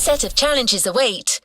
set of challenges await.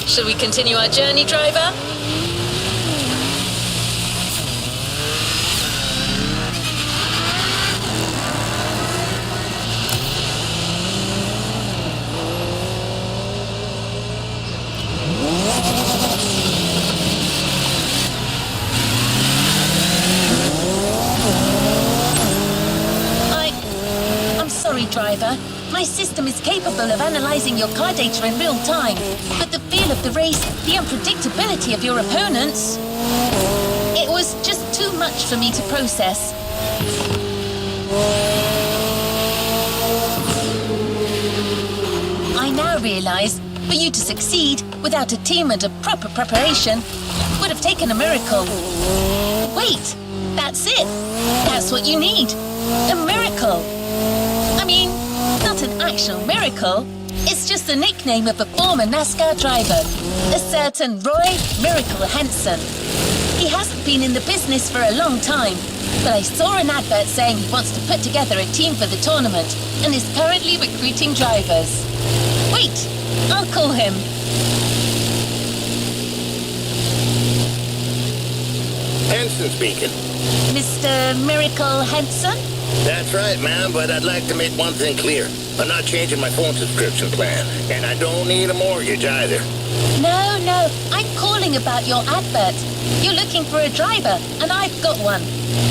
Shall we continue our journey, driver? I'm sorry, driver. My system is capable of analyzing your car data in real time, but the feel of the race, the unpredictability of your opponents, it was just too much for me to process. I now realize, for you to succeed without a team and a proper preparation would have taken a miracle. Wait, that's it. That's what you need. A miracle. I mean, not an actual miracle. It's just the nickname of a former NASCAR driver, a certain Roy Miracle Henson. He hasn't been in the business for a long time, but I saw an advert saying he wants to put together a team for the tournament and is currently recruiting drivers. Wait, I'll call him. Henson speaking. Mr. Miracle Henson? That's right, ma'am, but I'd like to make one thing clear. I'm not changing my phone subscription plan, and I don't need a mortgage either. No, I'm calling about your advert. You're looking for a driver, and I've got one.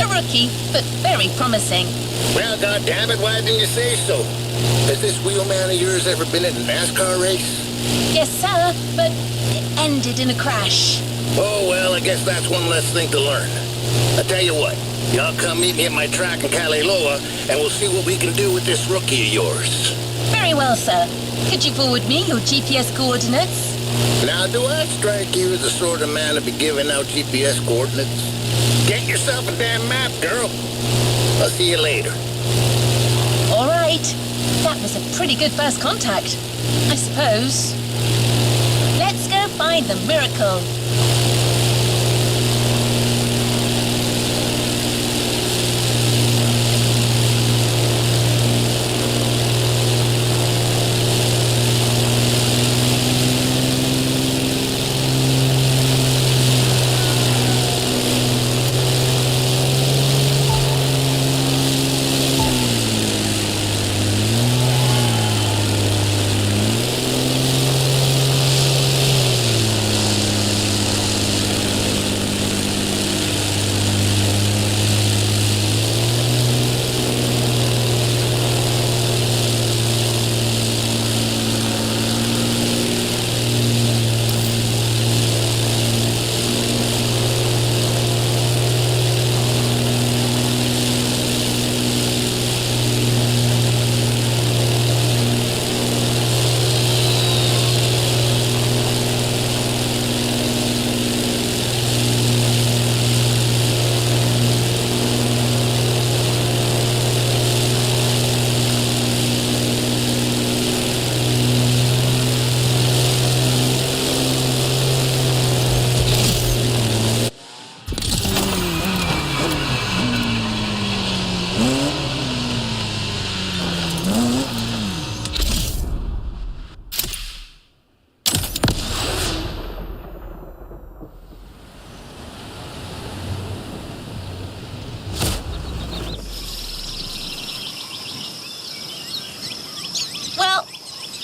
A rookie, but very promising. Well, goddammit, why didn't you say so? Has this wheelman of yours ever been in a NASCAR race? Yes, sir, but it ended in a crash. Oh, well, I guess that's one less thing to learn. I tell you what, y'all come meet me at my track in Kaliloa, and we'll see what we can do with this rookie of yours. Very well, sir. Could you forward me your GPS coordinates? Now, do I strike you as the sort of man to be giving out GPS coordinates? Get yourself a damn map, girl. I'll see you later. All right. That was a pretty good first contact, I suppose. Let's go find the miracle.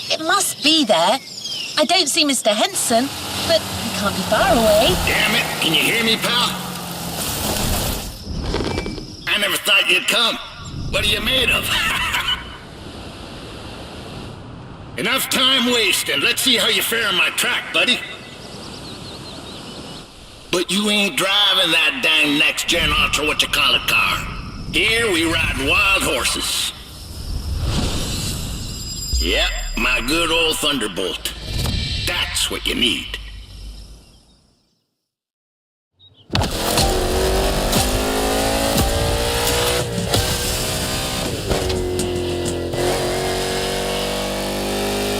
It must be there. I don't see Mr. Henson, but he can't be far away. Damn it! Can you hear me, pal? I never thought you'd come. What are you made of? Enough time wasting. Let's see how you fare on my track, buddy. But you ain't driving that dang next-gen ultra-what-you-call-it car. Here we ride wild horses. Yep, my good old Thunderbolt. That's what you need.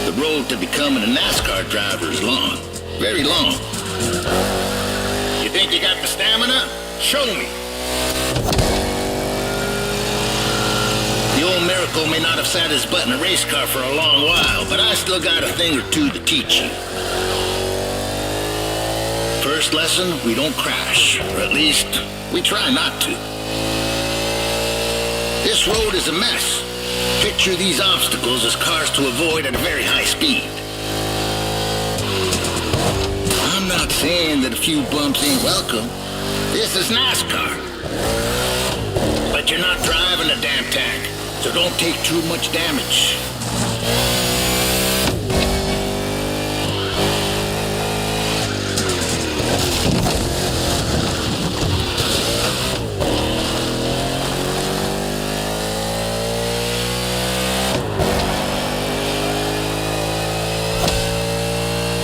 The road to becoming a NASCAR driver is long. Very long. You think you got the stamina? Show me. The old Miracle may not have sat his butt in a race car for a long while, but I still got a thing or two to teach you. First lesson, we don't crash, or at least, we try not to. This road is a mess. Picture these obstacles as cars to avoid at a very high speed. I'm not saying that a few bumps ain't welcome. This is NASCAR. But you're not driving a damn tank, so don't take too much damage.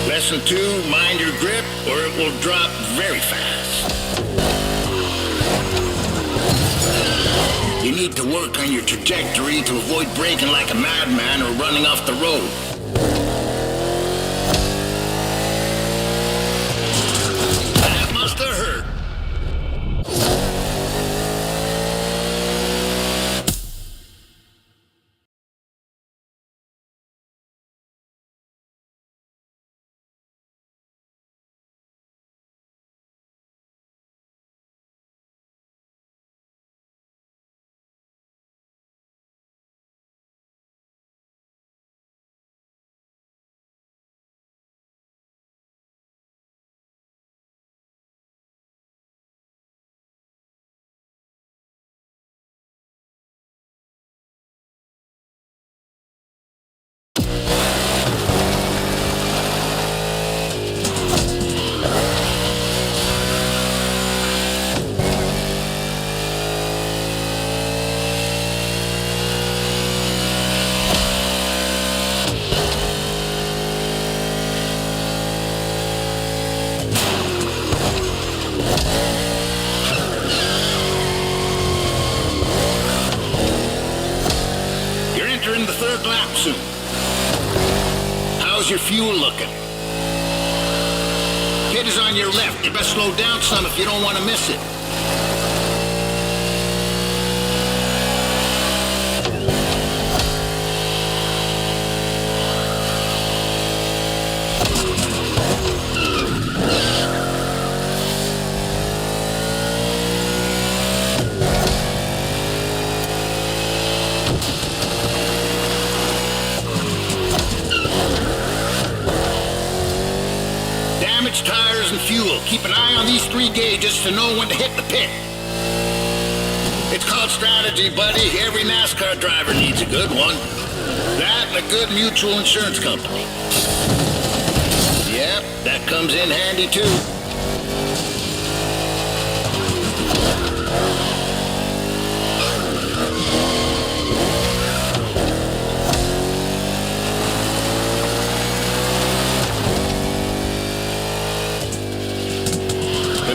Lesson 2, mind your grip or it will drop very fast. You need to work on your trajectory to avoid braking like a madman or running off the road. That must have hurt. Entering the third lap soon. How's your fuel looking? Pit is on your left. You best slow down some if you don't want to miss it. Tires and fuel. Keep an eye on these 3 gauges to know when to hit the pit. It's called strategy, buddy. Every NASCAR driver needs a good one. That and a good mutual insurance company. Yep, that comes in handy too.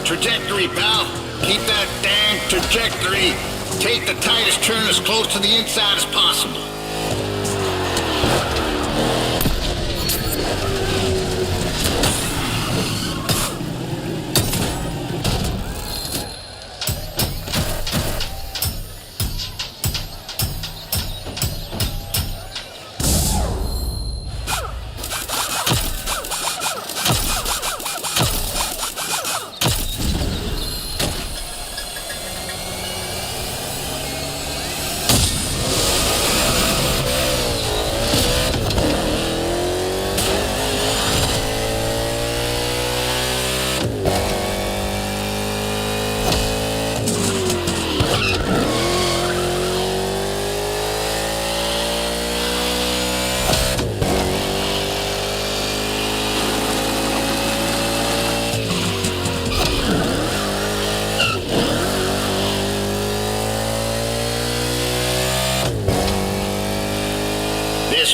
Trajectory, pal. Keep that damn trajectory. Take the tightest turn as close to the inside as possible.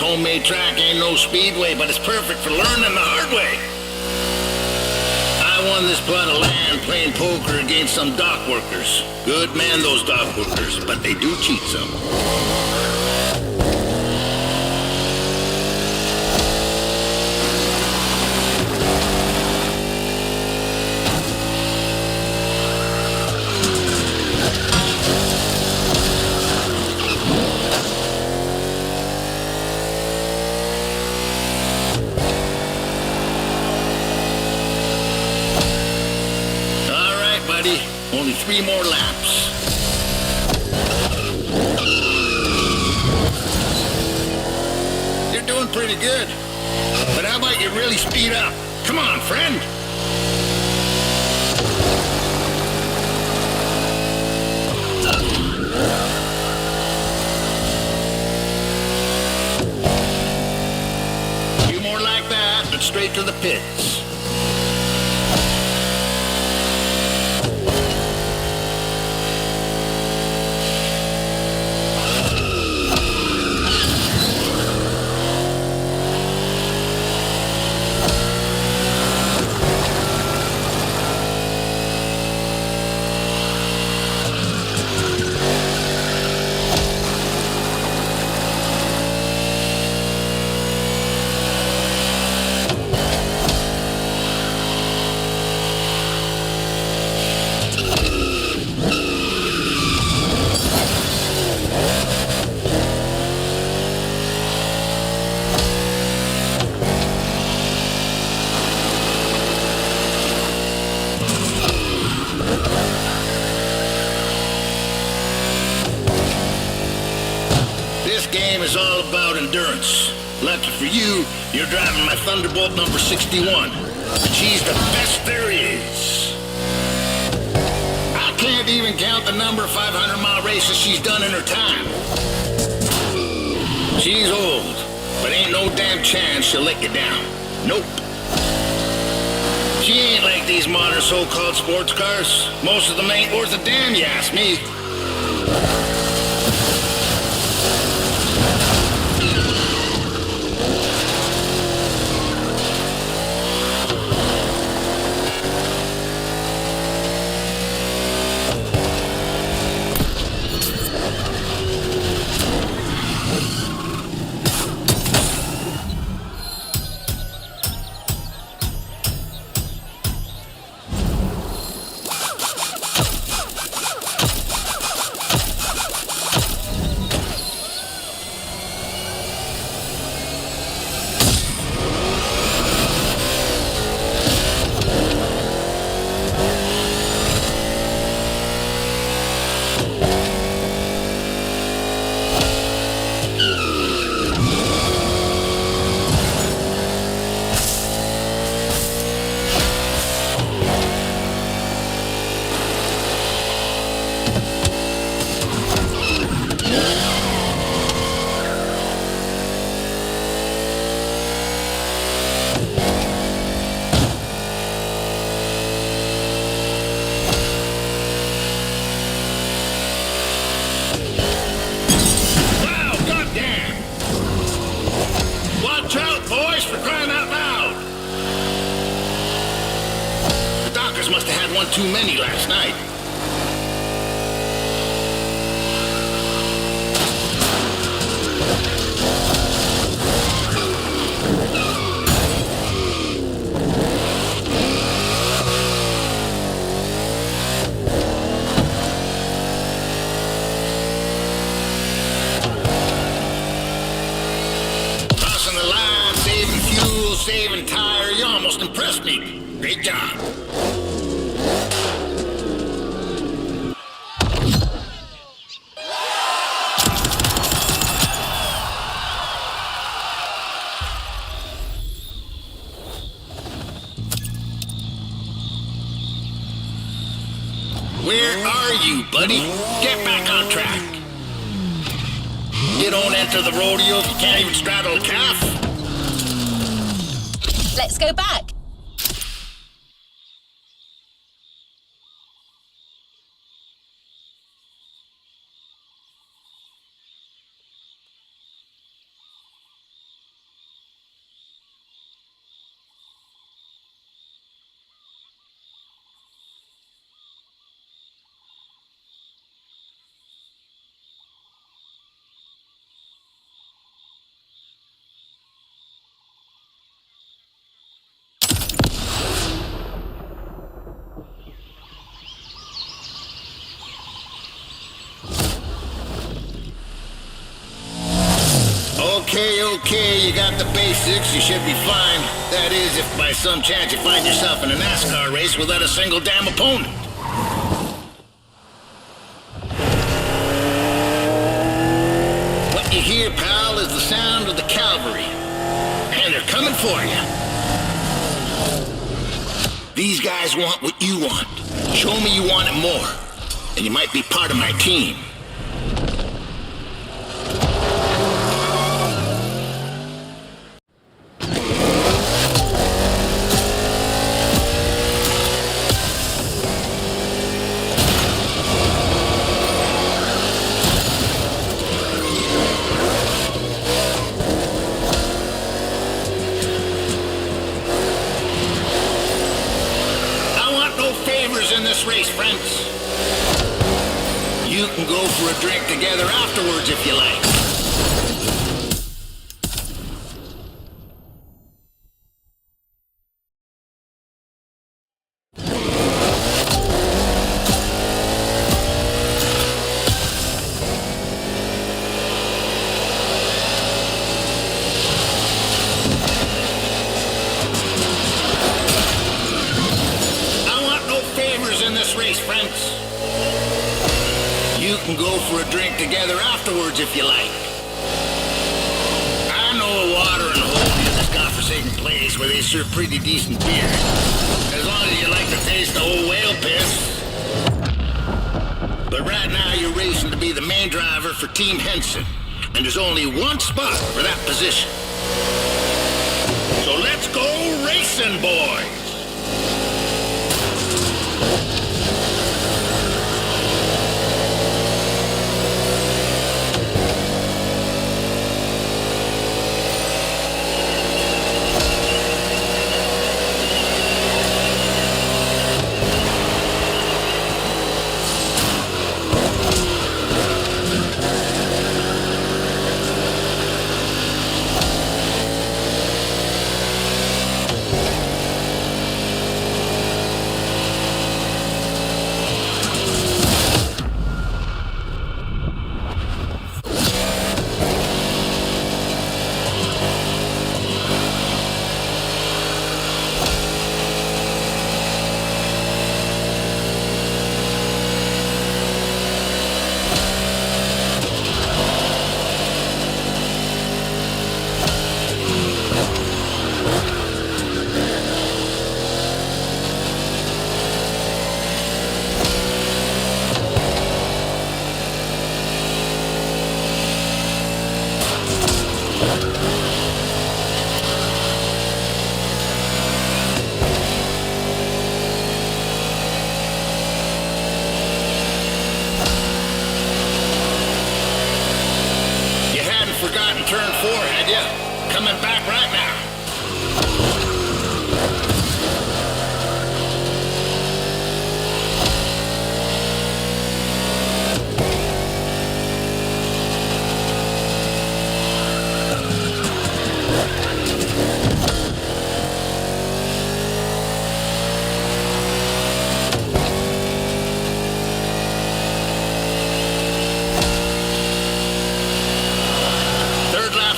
homemade track ain't no speedway, but it's perfect for learning the hard way. I won this plot of land playing poker against some dock workers. Good men, those dock workers, but they do cheat some. Only 3 more laps. You're doing pretty good. But how about you really speed up? Come on, friend. A few more like that, but straight to the pits. Is all about endurance. Lucky for you, you're driving my Thunderbolt number 61. She's the best there is. I can't even count the number of 500-mile races she's done in her time. She's old, but ain't no damn chance she'll let you down. Nope. She ain't like these modern so-called sports cars. Most of them ain't worth a damn, you ask me. Must have had one too many last night. Crossing the line, saving fuel, saving tire. You almost impressed me. Great job. Where are you, buddy? Get back on track. You don't enter the rodeo if you can't even straddle a calf. Let's go back. okay, you got the basics, you should be fine. That is, if by some chance you find yourself in a NASCAR race without a single damn opponent. What you hear, pal, is the sound of the cavalry. And they're coming for you. These guys want what you want. Show me you want it more, and you might be part of my team. In this race, friends. You can go for a drink together afterwards if you like. In this race, friends. You can go for a drink together afterwards if you like. I know a water and hole in this godforsaken place where they serve pretty decent beer. As long as you like to taste the old whale piss. But right now you're racing to be the main driver for Team Henson. And there's only one spot for that position. So let's go racing, boys! Forgotten turn 4, had ya? Coming back right now.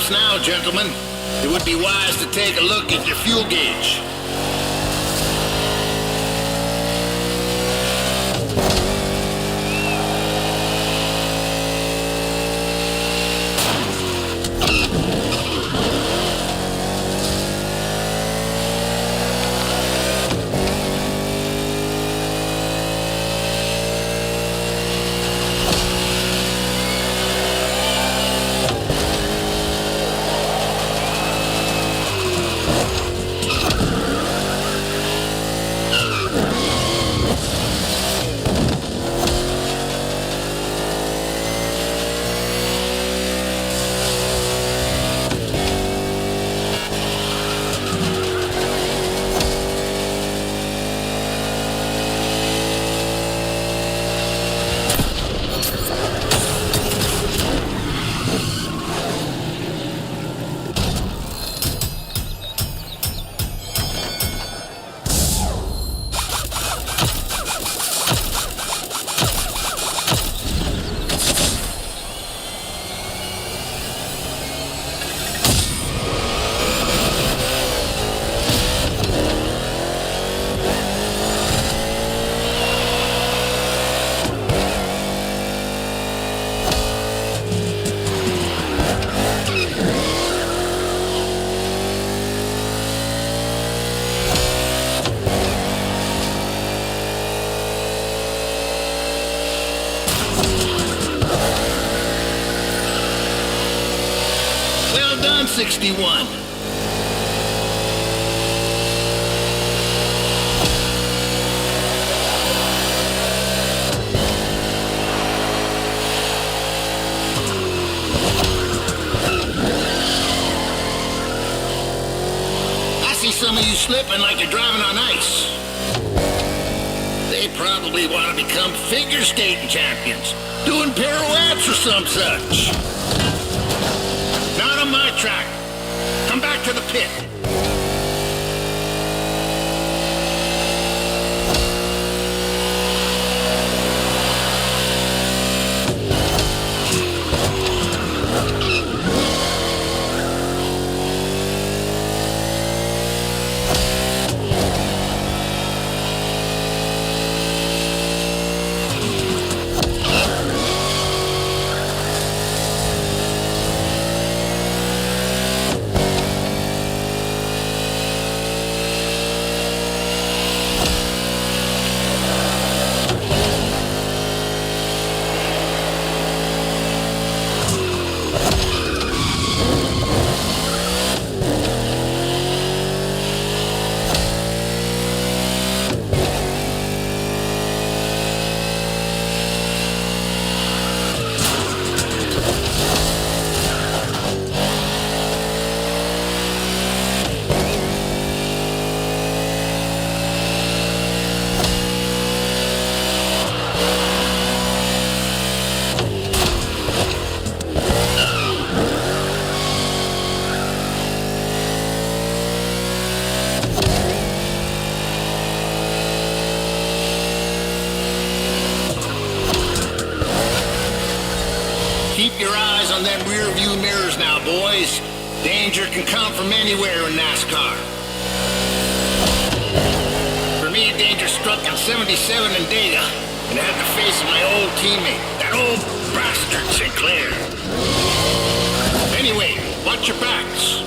Now, gentlemen, it would be wise to take a look at your fuel gauge. 161. I see some of you slipping like you're driving on ice. They probably want to become figure skating champions, doing pirouettes or some such. Not on my track. Come back to the pit. Keep your eyes on them rear view mirrors now, boys. Danger can come from anywhere in NASCAR. For me, danger struck in 77 in Data, and I had to face my old teammate, that old bastard Sinclair. Anyway, watch your backs.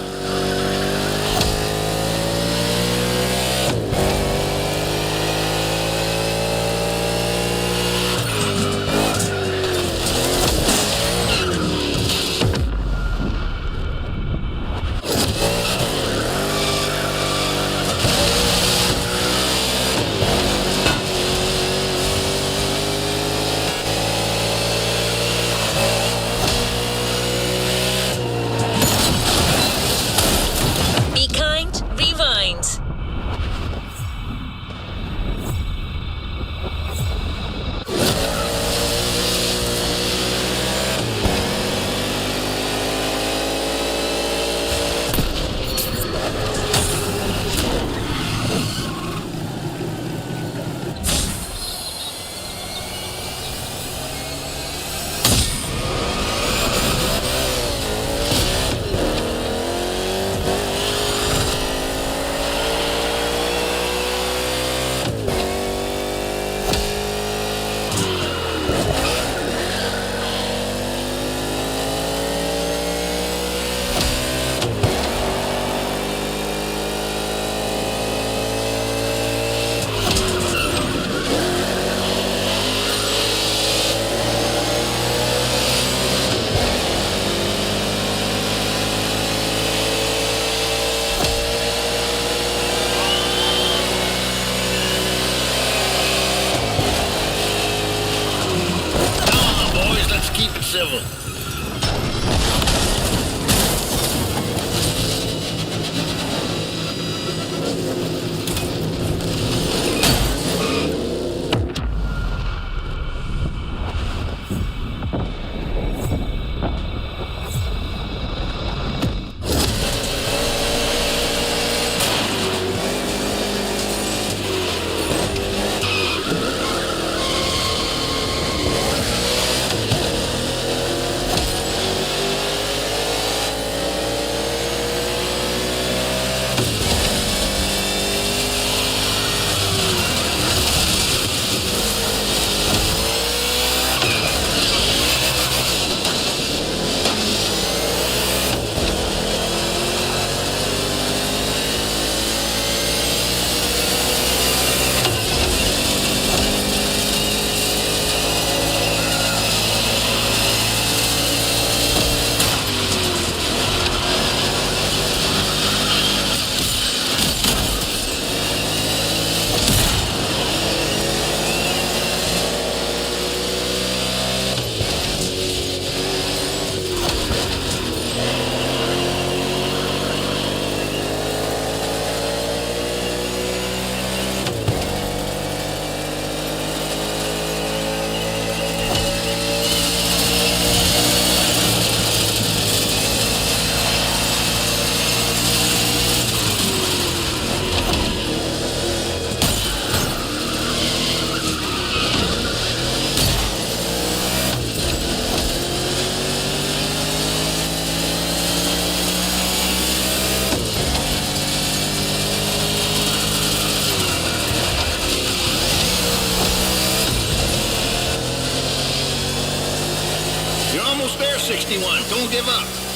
Civil. almost there, 61. Don't give up.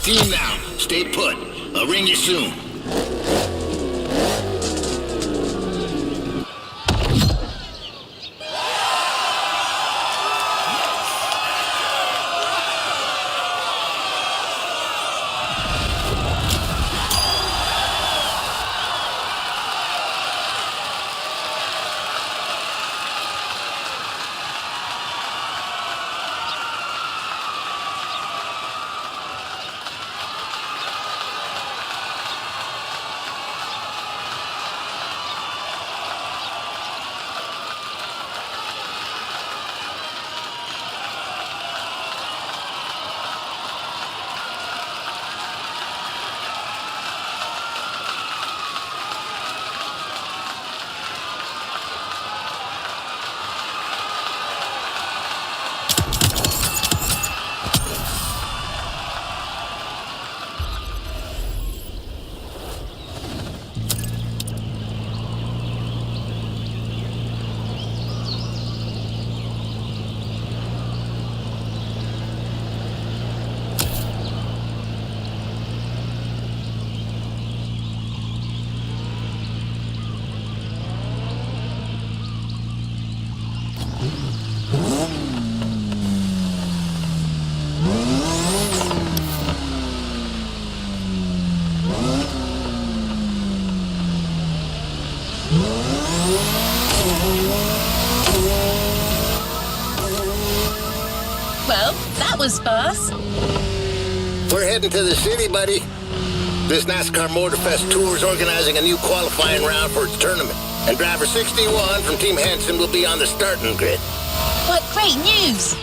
Team now. Stay put. I'll ring you soon. Well, that was fast. We're heading to the city, buddy. This NASCAR Motorfest Tour is organizing a new qualifying round for its tournament. And driver 61 from Team Henson will be on the starting grid. What great news!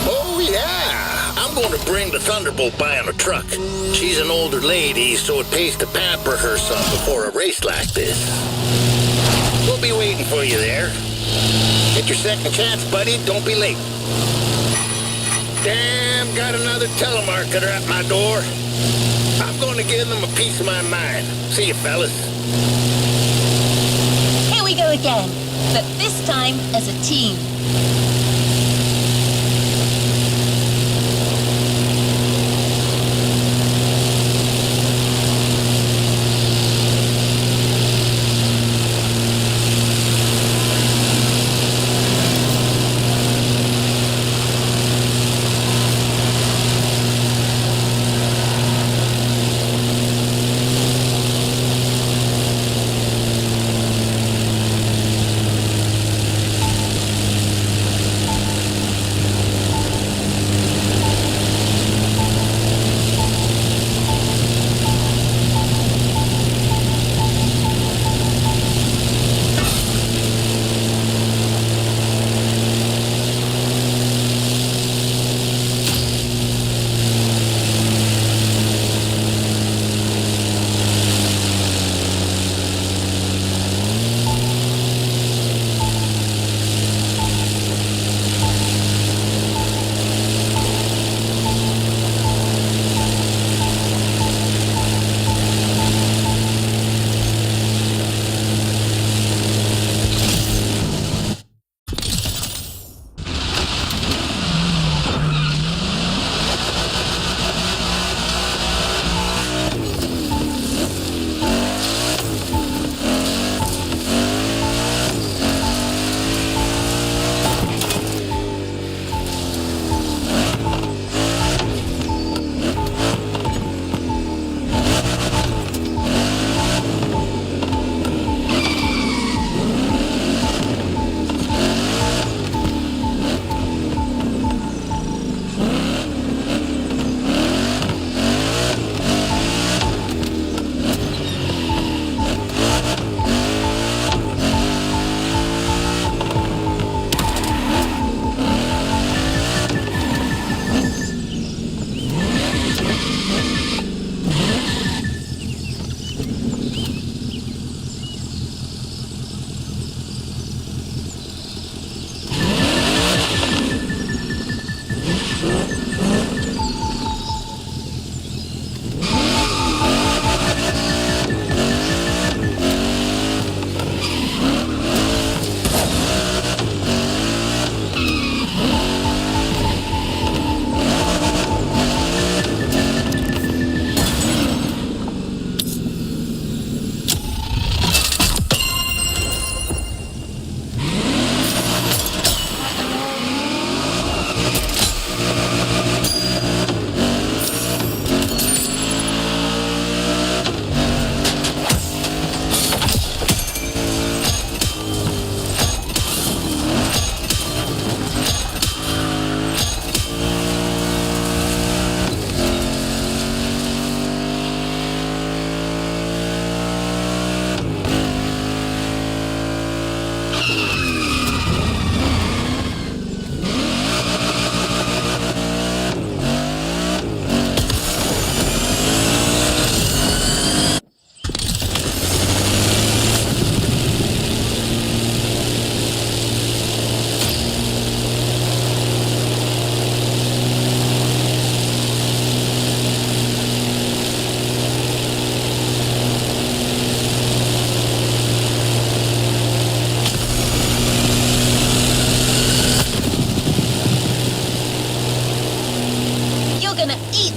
Oh, yeah. I'm going to bring the Thunderbolt by on a truck. She's an older lady, so it pays to pamper her some before a race like this. We'll be waiting for you there. Get your second chance, buddy. Don't be late. Damn, got another telemarketer at my door. I'm going to give them a piece of my mind. See you, fellas. Here we go again, but this time as a team.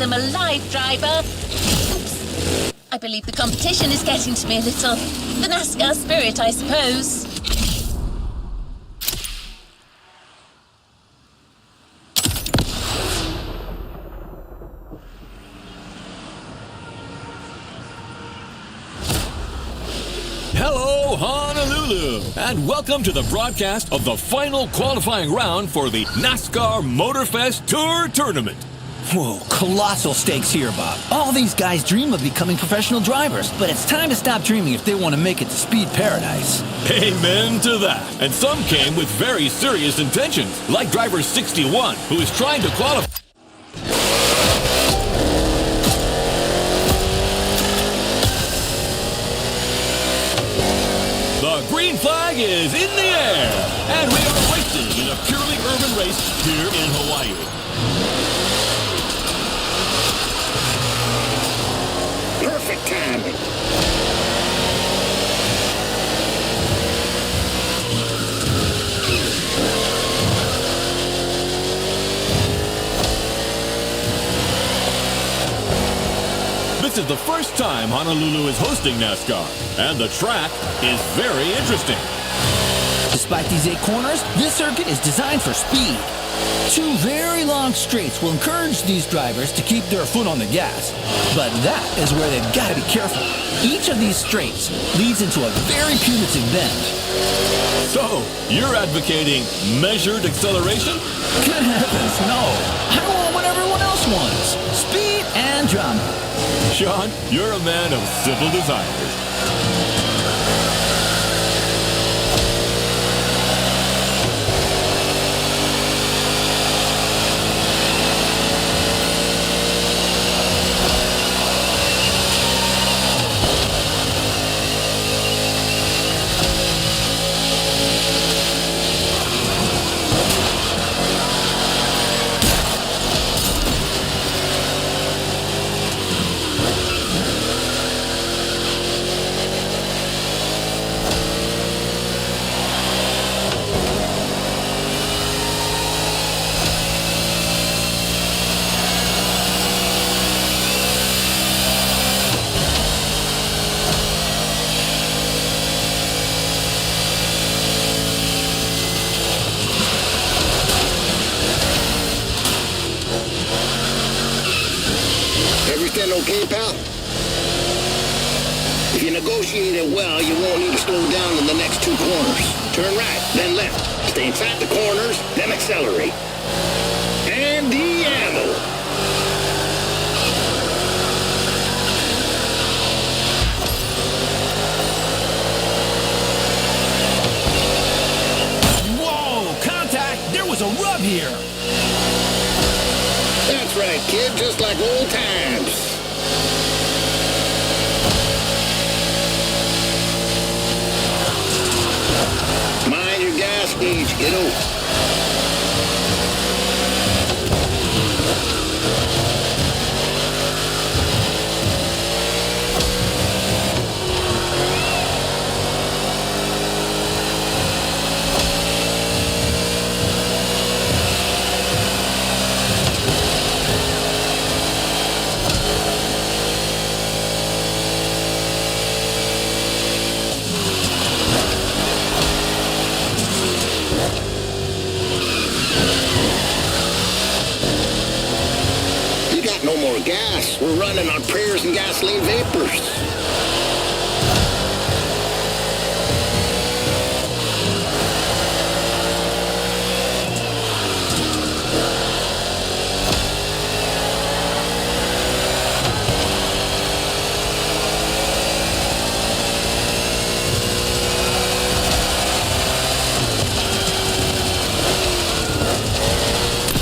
them alive, driver. Oops. I believe the competition is getting to me a little. The NASCAR spirit, I suppose. Hello, Honolulu, and welcome to the broadcast of the final qualifying round for the NASCAR Motorfest Tour Tournament. Whoa, colossal stakes here, Bob. All these guys dream of becoming professional drivers, but it's time to stop dreaming if they want to make it to speed paradise. Amen to that. And some came with very serious intentions, like driver 61, who is trying to qualify. The green flag is in the air, and we are racing in a purely urban race here in Hawaii. Perfect timing. This is the first time Honolulu is hosting NASCAR, and the track is very interesting. Despite these 8 corners, this circuit is designed for speed. 2 very long straights will encourage these drivers to keep their foot on the gas. But that is where they've got to be careful. Each of these straights leads into a very punitive bend. So, you're advocating measured acceleration? Good heavens, no. I want what everyone else wants. Speed and drama. Sean, you're a man of simple desires. Everything okay, pal? If you negotiate it well, you won't need to slow down in the next 2 corners. Turn right, then left. Stay inside the corners, then accelerate. And the ammo. Whoa, contact! There was a rub here. That's right, kid, just like old times. Mind your gas gauge, kiddo. No more gas. We're running on prayers and gasoline vapors.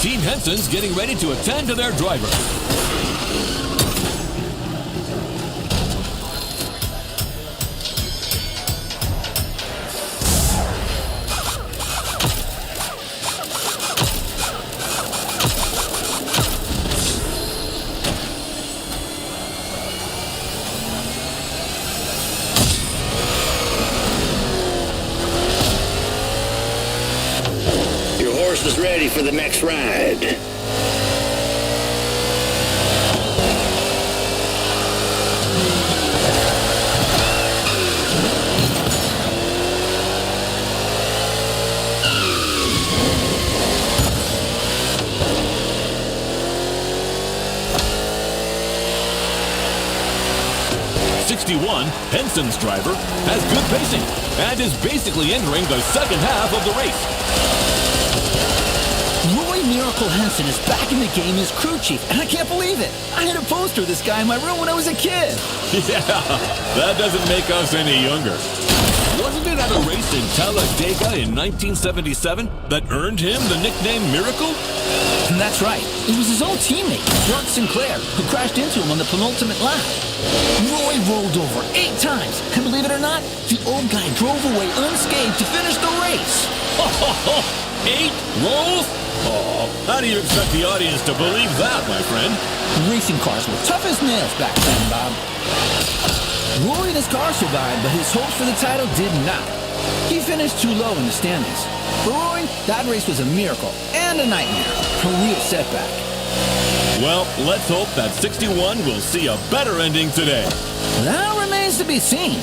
Team Henson's getting ready to attend to their driver. Is ready for the next ride. 61, Henson's driver, has good pacing and is basically entering the second half of the race. Roy Miracle Henson is back in the game as crew chief, and I can't believe it. I had a poster of this guy in my room when I was a kid. Yeah, that doesn't make us any younger. Wasn't it at a race in Talladega in 1977 that earned him the nickname Miracle? And that's right. It was his own teammate, Bart Sinclair, who crashed into him on the penultimate lap. Roy rolled over 8 times, and believe it or not, the old guy drove away unscathed to finish the race. 8 rolls? Oh, how do you expect the audience to believe that, my friend? Racing cars were tough as nails back then, Bob. Roy and his car survived, but his hopes for the title did not. He finished too low in the standings. For Roy, that race was a miracle and a nightmare, a real setback. Well, let's hope that 61 will see a better ending today. That remains to be seen.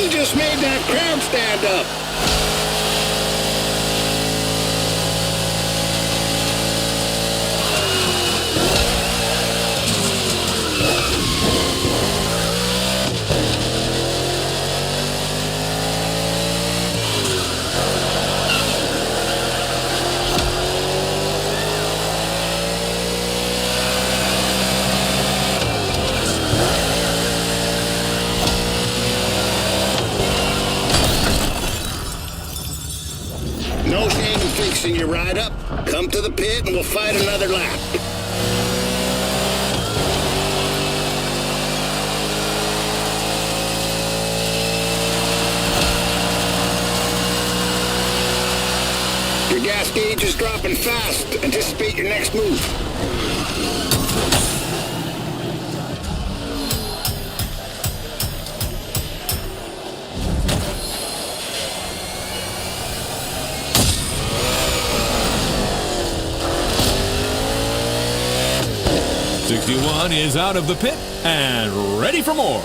Just made that crowd stand up. No shame in fixing your ride up. Come to the pit and we'll fight another lap. Your gas gauge is dropping fast. Anticipate your next move. '61 is out of the pit and ready for more.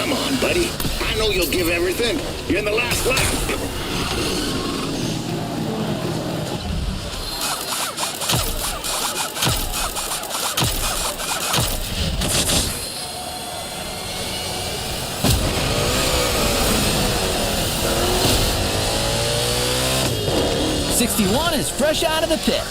Come on, buddy. I know you'll give everything. You're in the last lap. '61 is fresh out of the pit.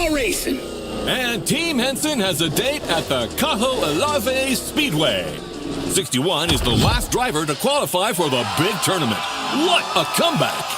Racing. And Team Henson has a date at the Cajo Alave Speedway. 61 is the last driver to qualify for the big tournament. What a comeback!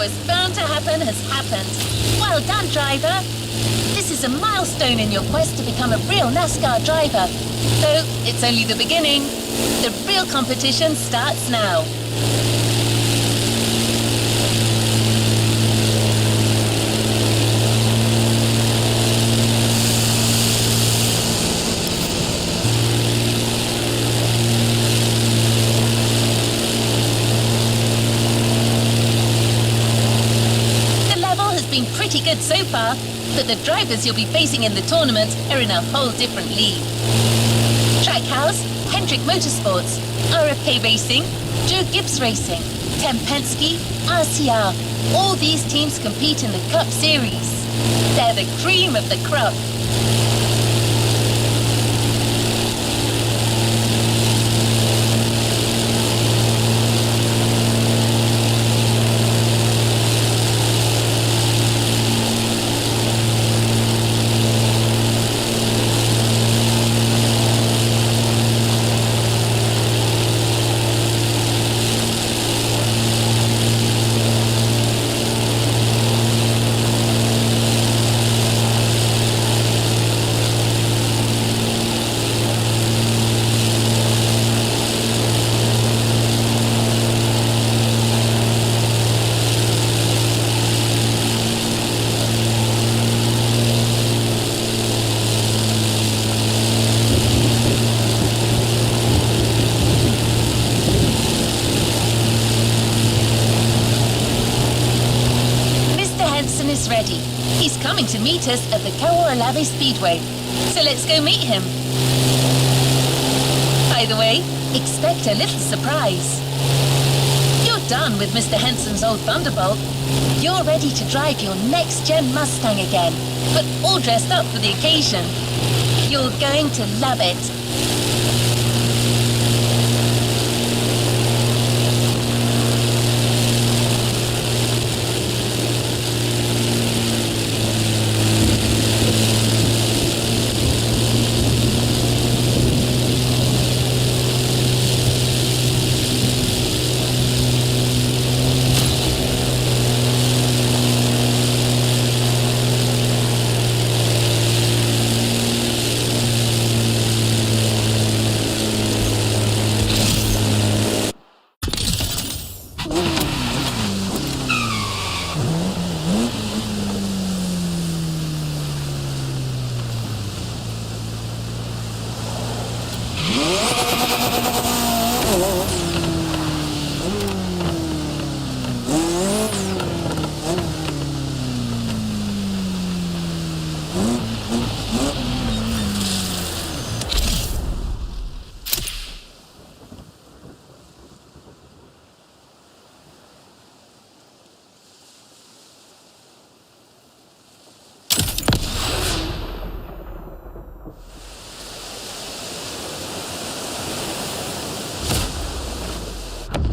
was bound to happen has happened. Well done, driver. This is a milestone in your quest to become a real NASCAR driver. Though it's only the beginning. The real competition starts now. Been pretty good so far, but the drivers you'll be facing in the tournament are in a whole different league. Trackhouse, Hendrick Motorsports, RFK Racing, Joe Gibbs Racing, Tim Penske, RCR. All these teams compete in the Cup Series. They're the cream of the crop. Is ready. He's coming to meet us at the Kawaralave Speedway. So let's go meet him. By the way, expect a little surprise. You're done with Mr. Henson's old Thunderbolt. You're ready to drive your next-gen Mustang again, but all dressed up for the occasion. You're going to love it.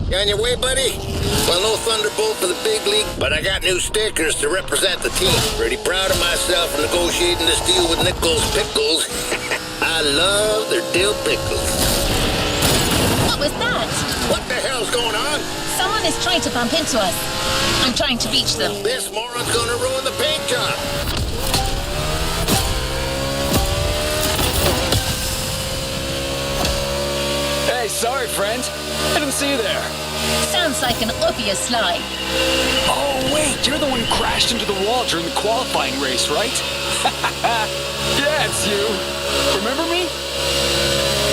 You on your way, buddy? Well, no Thunderbolt for the big league, but I got new stickers to represent the team. Pretty proud of myself for negotiating this deal with Nichols Pickles. I love their dill pickles. What was that? What the hell's going on? Someone is trying to bump into us. I'm trying to reach them. This moron's gonna ruin the paint job. Hey, sorry, friend. I didn't see you there. Sounds like an obvious lie. Oh, wait, you're the one who crashed into the wall during the qualifying race, right? Yeah, it's you. Remember me?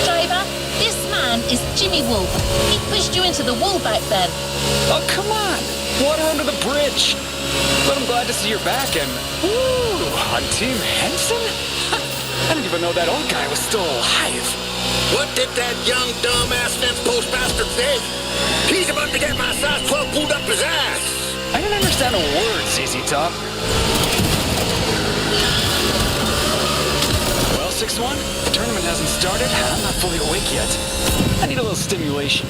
Driver, this man is Jimmy Wolf. He pushed you into the wall back then. Oh, come on. Water under the bridge. But I'm glad to see you're back and... Ooh, on Team Henson? I didn't even know that old guy was still alive. What did that young dumbass fence post bastard say? He's about to get my size 12 pulled up his ass. I didn't understand a word, ZZ Top. Well, 6-1, the tournament hasn't started. I'm not fully awake yet. I need a little stimulation.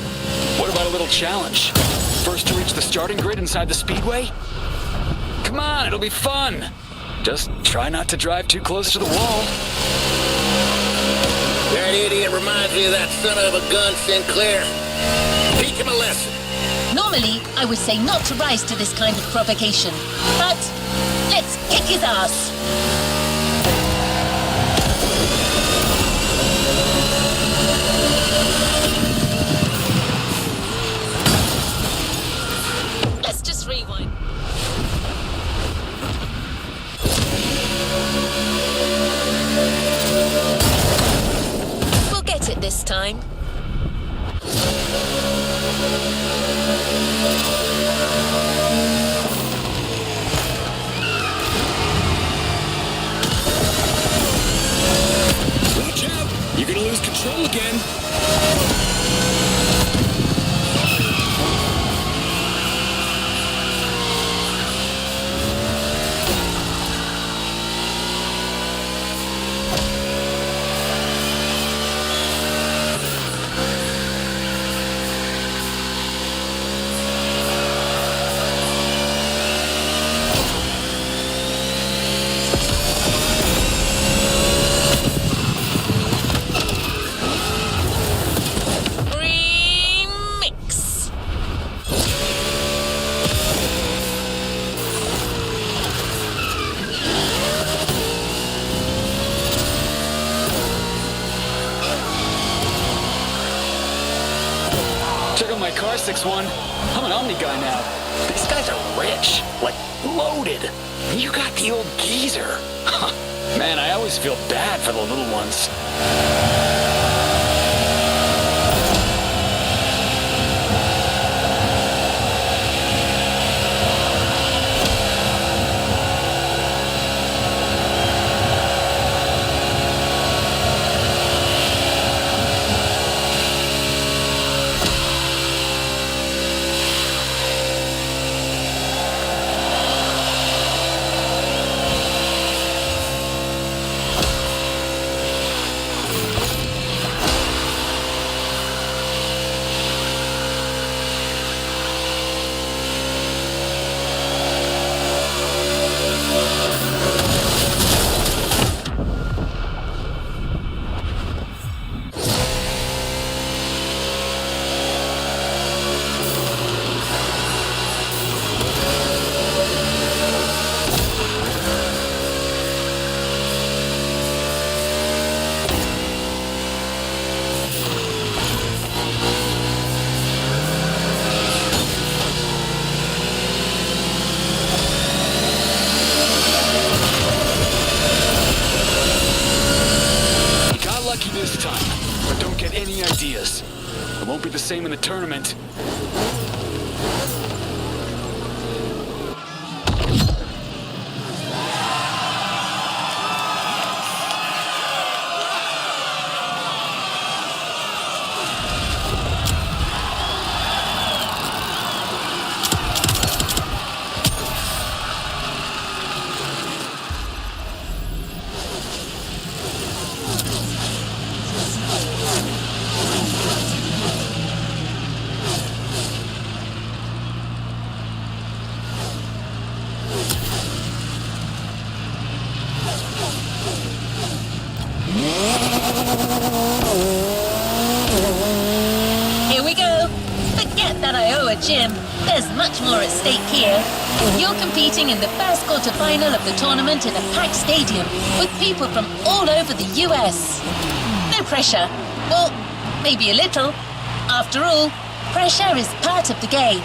What about a little challenge? First to reach the starting grid inside the speedway? Come on, it'll be fun. Just try not to drive too close to the wall. That idiot reminds me of that son of a gun Sinclair. Teach him a lesson. Norman Normally, I would say not to rise to this kind of provocation, but let's kick his ass. Let's just rewind. We'll get it this time. Watch out! You're gonna lose control again. Remix. Check out my car, 6-1. I'm an Omni guy now. These guys are rich, like loaded. You got the old geezer. Man, I always feel bad for the little ones. This time, but don't get any ideas. It won't be the same in the tournament. Here we go. Forget that I owe a gym. There's much more at stake here. You're competing in the first quarterfinal of the tournament in a packed stadium with people from all over the US. No pressure. Well, maybe a little. After all, pressure is part of the game.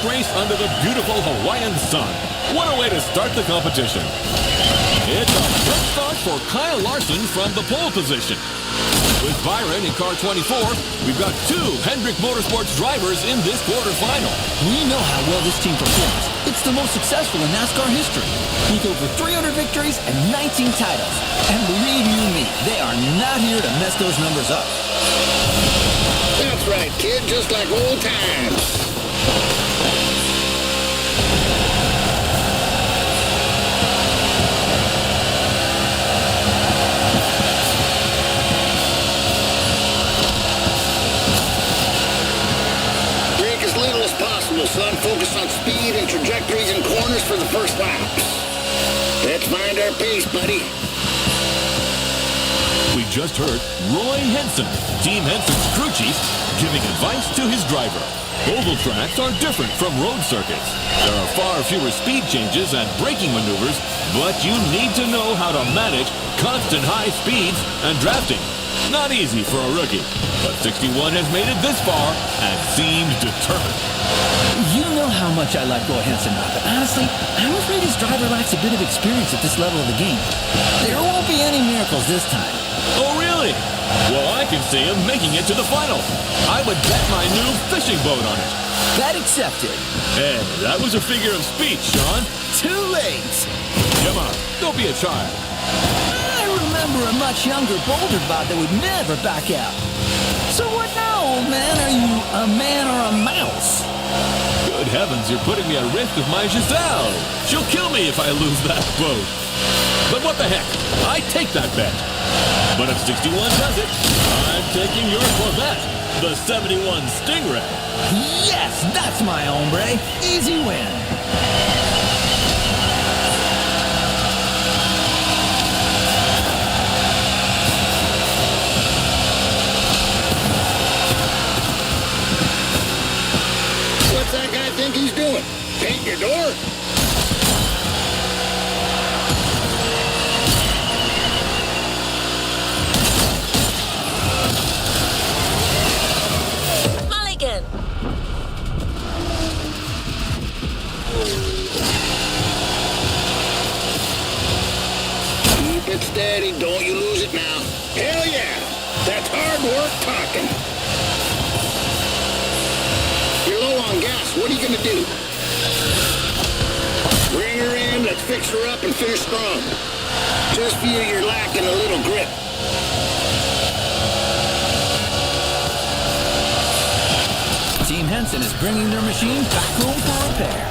Race under the beautiful Hawaiian sun. What a way to start the competition. It's a good start for Kyle Larson from the pole position. With Byron in car 24, we've got two Hendrick Motorsports drivers in this quarterfinal. We know how well this team performs. It's the most successful in NASCAR history, with over 300 victories and 19 titles. And believe you me, they are not here to mess those numbers up. That's right, kid, just like old times. Drink as little as possible, son. Focus on speed and trajectories and corners for the first laps. Let's find our pace, buddy. We just heard Roy Henson, Team Henson's crew chief, giving advice to his driver. Oval tracks are different from road circuits. There are far fewer speed changes and braking maneuvers, but you need to know how to manage constant high speeds and drafting. Not easy for a rookie, but 61 has made it this far and seems determined. You know how much I like Roy Henson, but honestly, I'm afraid his driver lacks a bit of experience at this level of the game. There won't be any miracles this time. Oh, really? Well, I can see him making it to the final. I would bet my new fishing boat on it. Bet accepted. Hey, that was a figure of speech, Sean. Too late. Come on, don't be a child. I remember a much younger, bolder bot that would never back out. So what now, old man? Are you a man or a mouse? Good heavens, you're putting me at risk with my Giselle. She'll kill me if I lose that boat. But what the heck? I take that bet. But if 61 does it, I'm taking your Corvette, the 71 Stingray. Yes, that's my hombre. Easy win. What's that guy think he's doing? Paint your door? Mulligan! Keep it steady, don't you lose it now. Hell yeah! That's hard work talking. You're low on gas, what are you gonna do? Bring her in, let's fix her up and finish strong. Just feel you're lacking a little grip. Team Henson is bringing their machine back home for repair.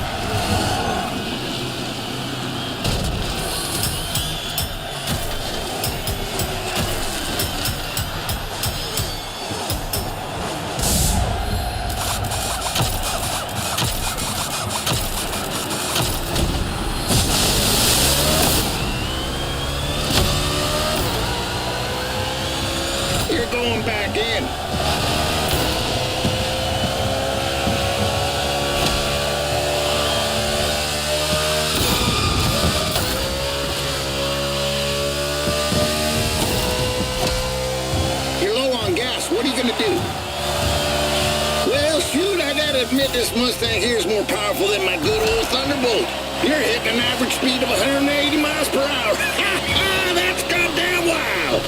You're going back in. You're low on gas. What are you gonna do? Well, shoot, I gotta admit this Mustang here is more powerful than my good old Thunderbolt. You're hitting an average speed of 180 miles per hour. That's goddamn wild.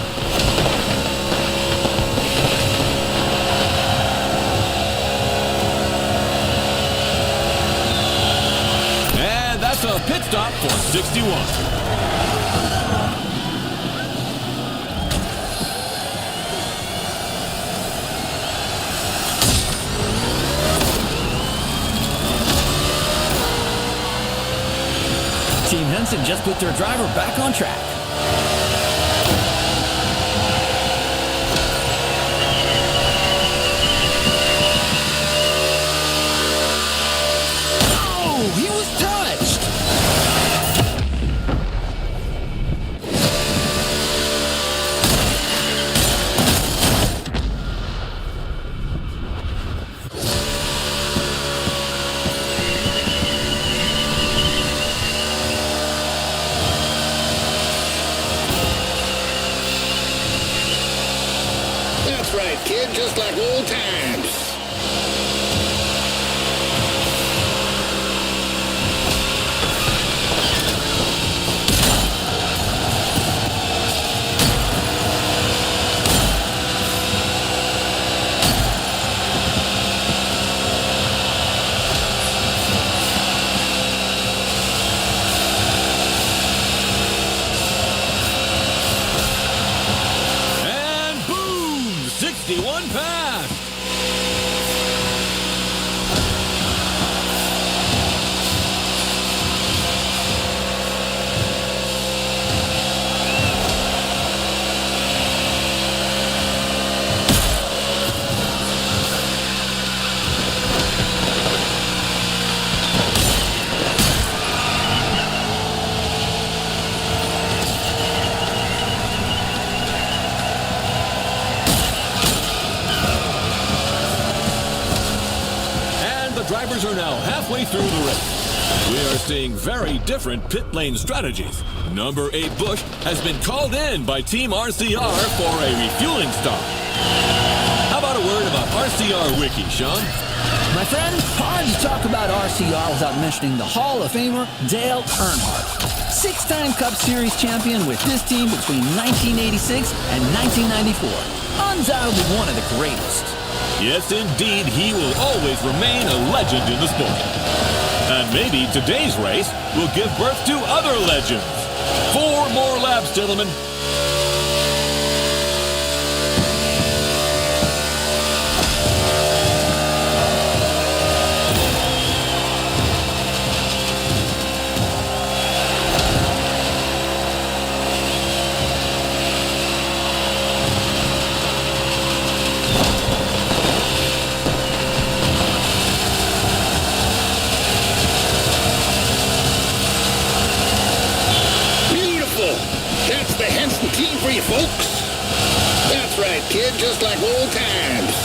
And that's a pit stop for 61. Team Henson just put their driver back on track. Oh, he was touched. That's right, kid, just like old times. drivers are now halfway through the race. We are seeing very different pit lane strategies. Number 8 Bush has been called in by Team RCR for a refueling stop. How about a word about RCR Wiki, Sean? My friend, hard to talk about RCR without mentioning the Hall of Famer Dale Earnhardt. 6-time Cup Series champion with this team between 1986 and 1994. Undoubtedly one of the greatest. Yes, indeed, he will always remain a legend in the sport. And maybe today's race will give birth to other legends. 4 more laps, gentlemen. For you folks. That's right, kid, just like old times.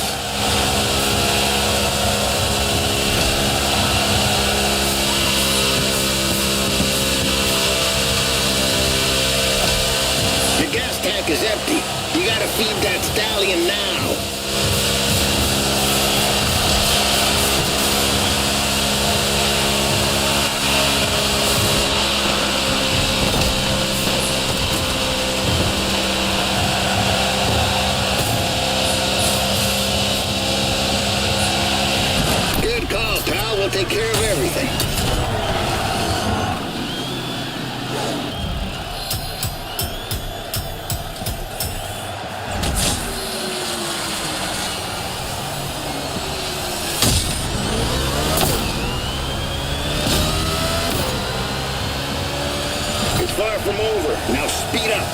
Your gas tank is empty. You gotta feed that stallion now. We'll take care of everything. It's far from over. Now speed up.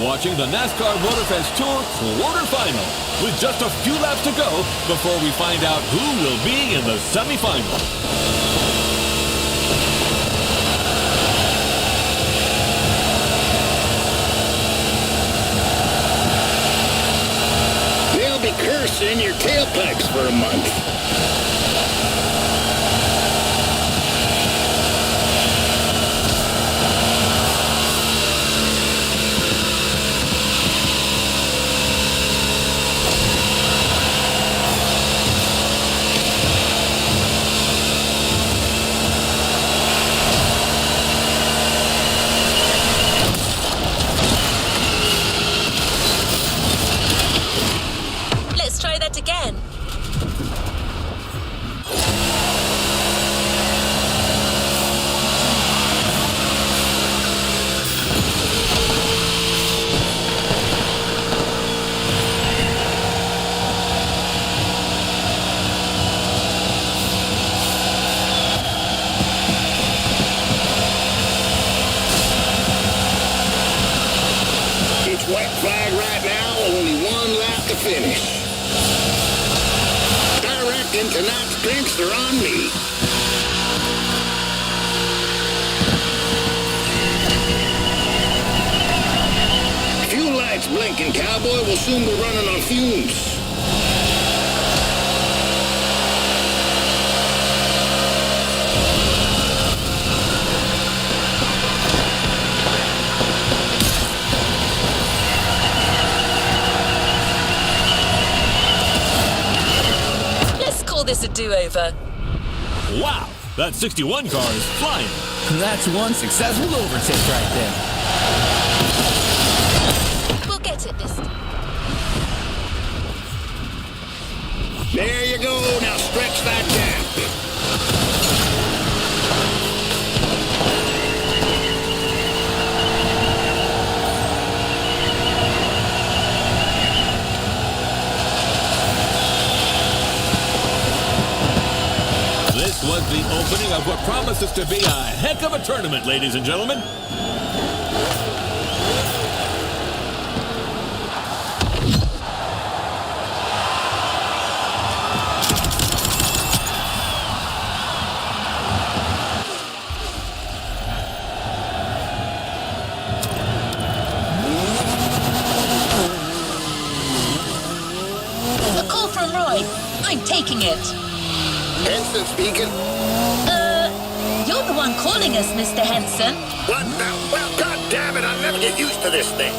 Watching the NASCAR Motorfest Tour quarterfinal with just a few laps to go before we find out who will be in the semifinals. They'll be cursing your tailpipes for a month. Try that again. It's white flag right now, only 1 lap to finish. And tonight's drinks are on me. Fuel lights blinking, cowboy. We'll soon be running on fumes. This a do-over. Wow, that 61 car is flying. That's one successful overtake right there. We'll get it this time. There you go. Now stretch that gap. This was the opening of what promises to be a heck of a tournament, ladies and gentlemen. fine. I'm taking it. Henson speaking. You're the one calling us, Mr. Henson. What the? Well, God damn it, I'll never get used to this thing.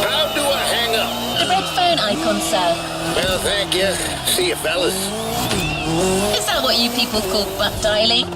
How do I hang up? The red phone icon, sir. Well, thank you. See you, fellas. Is that what you people call butt dialing?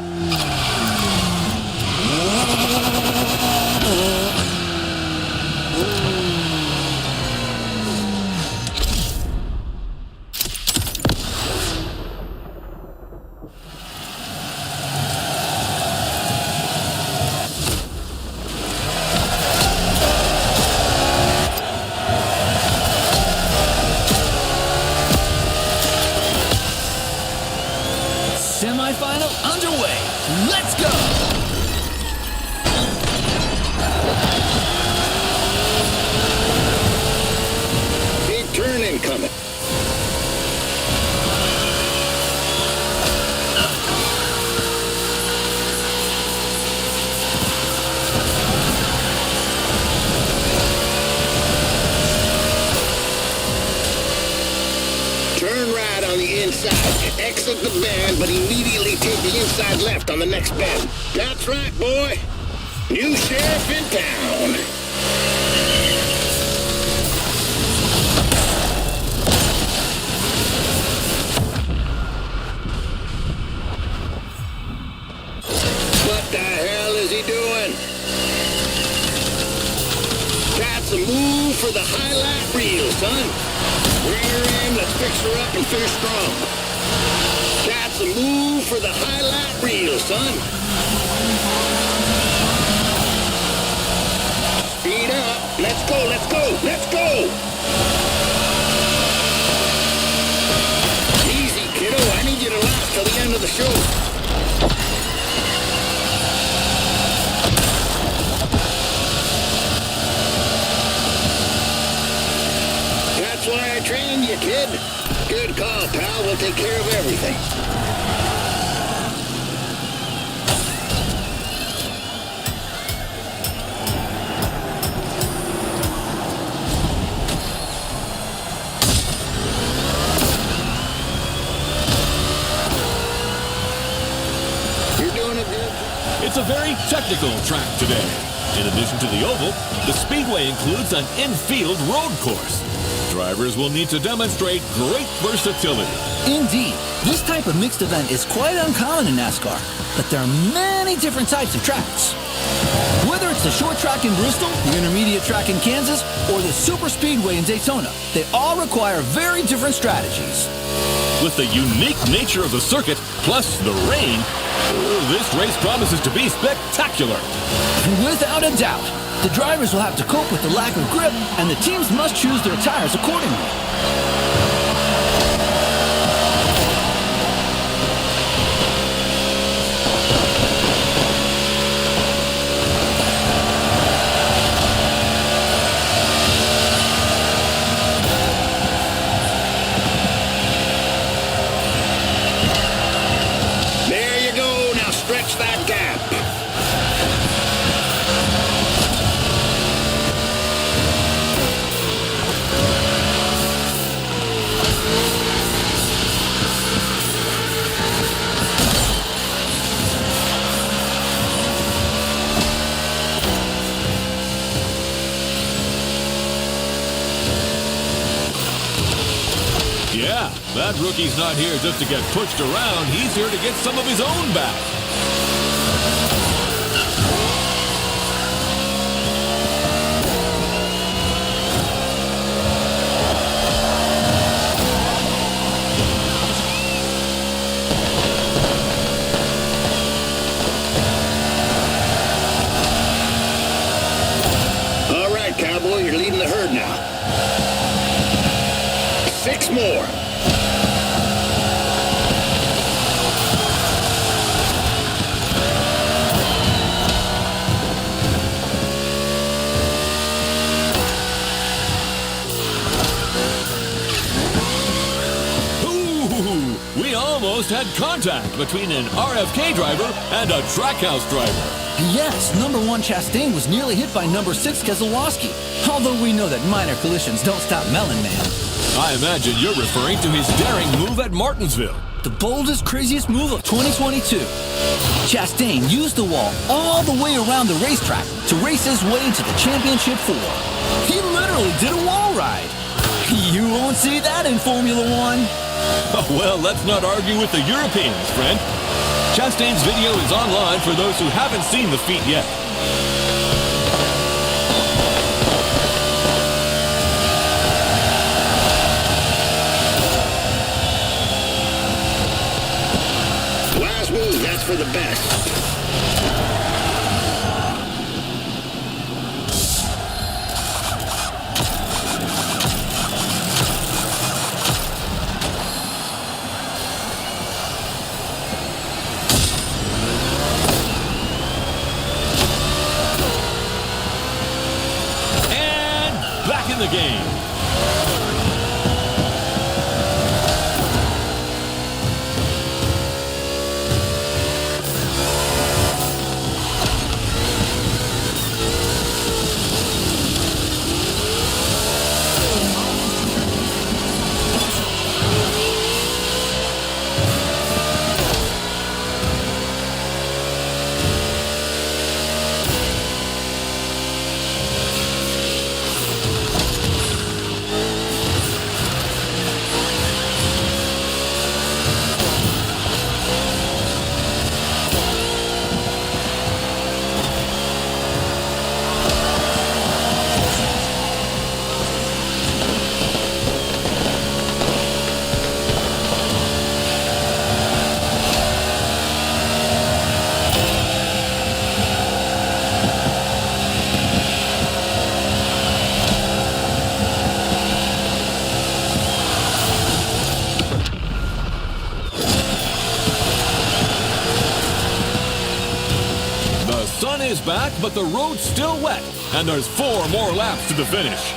Semi-final underway. Let's go! Big turn incoming. Turn right on the inside. Exit the bend, but immediately take the inside left on the next bend. That's right, boy. New sheriff in town. What the hell is he doing? That's a move for the highlight reel, son. Rear end, let's fix her up and finish strong. That's a move for the highlight reel, son. Speed up. Let's go, let's go, let's go. Easy, kiddo. I need you to last till the end of the show. That's why I trained you, kid. Good call, pal. We'll take care of everything. You're doing it good. It's a very technical track today. In addition to the oval, the speedway includes an infield road course. Drivers will need to demonstrate great versatility. Indeed, this type of mixed event is quite uncommon in NASCAR, but there are many different types of tracks. Whether it's the short track in Bristol, the intermediate track in Kansas, or the super speedway in Daytona, they all require very different strategies. With the unique nature of the circuit, plus the rain, this race promises to be spectacular. Without a doubt, the drivers will have to cope with the lack of grip, and the teams must choose their tires accordingly. There you go. Now stretch that gap. Yeah, that rookie's not here just to get pushed around. He's here to get some of his own back. All right, cowboy, you're leading the herd now. 6 more. Ooh, we almost had contact between an RFK driver and a Trackhouse driver. Yes, number 1 Chastain was nearly hit by number 6 Keselowski, although we know that minor collisions don't stop Melon Man. I imagine you're referring to his daring move at Martinsville. The boldest, craziest move of 2022. Chastain used the wall all the way around the racetrack to race his way to the championship 4. He literally did a wall ride. You won't see that in Formula One. Well, let's not argue with the Europeans, friend. Chastain's video is online for those who haven't seen the feat yet. Last move, that's for the best. Back in the game. Is back, but the road's still wet, and there's 4 more laps to the finish.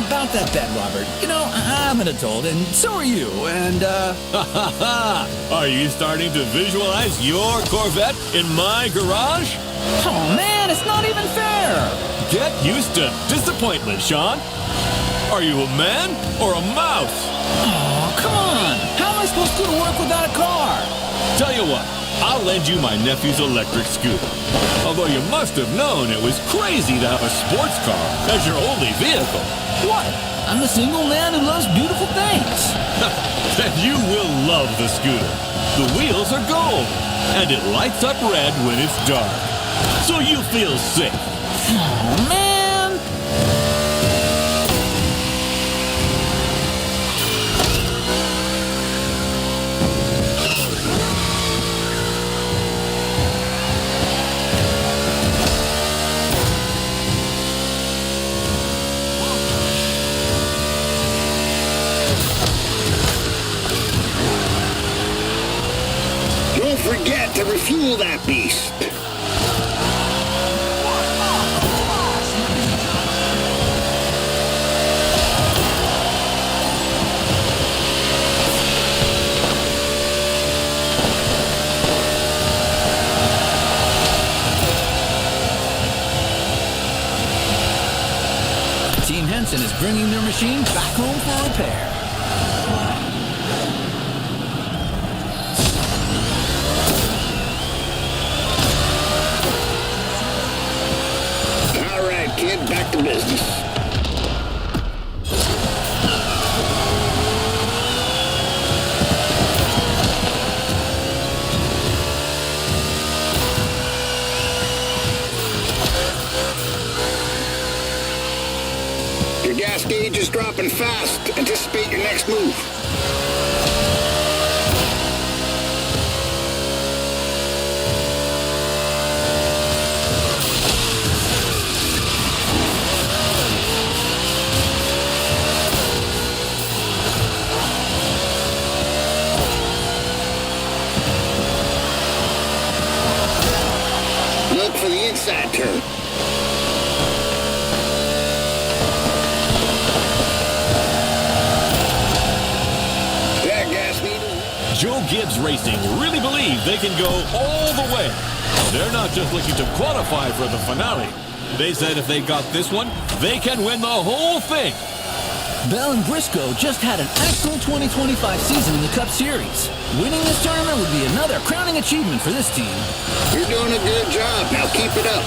About that bet, Robert. You know, I'm an adult, and so are you, and, Are you starting to visualize your Corvette in my garage? Oh, man, it's not even fair! Get used to disappointment, Sean. Are you a man or a mouse? Oh, come on! How am I supposed to go to work without a car? Tell you what, I'll lend you my nephew's electric scooter. Although you must have known it was crazy to have a sports car as your only vehicle. What? I'm a single man who loves beautiful things. Then you will love the scooter. The wheels are gold, and it lights up red when it's dark. So you feel safe. Oh, man! Don't forget to refuel that beast. Team Henson is bringing their machine back home for repair. All right, kid, back to business. Your gas gauge is dropping fast. Anticipate your next move. Look for the inside turn. Joe Gibbs Racing really believe they can go all the way. They're not just looking to qualify for the finale. They said if they got this one, they can win the whole thing. Bell and Briscoe just had an excellent 2025 season in the Cup Series. Winning this tournament would be another crowning achievement for this team. You're doing a good job. Now keep it up.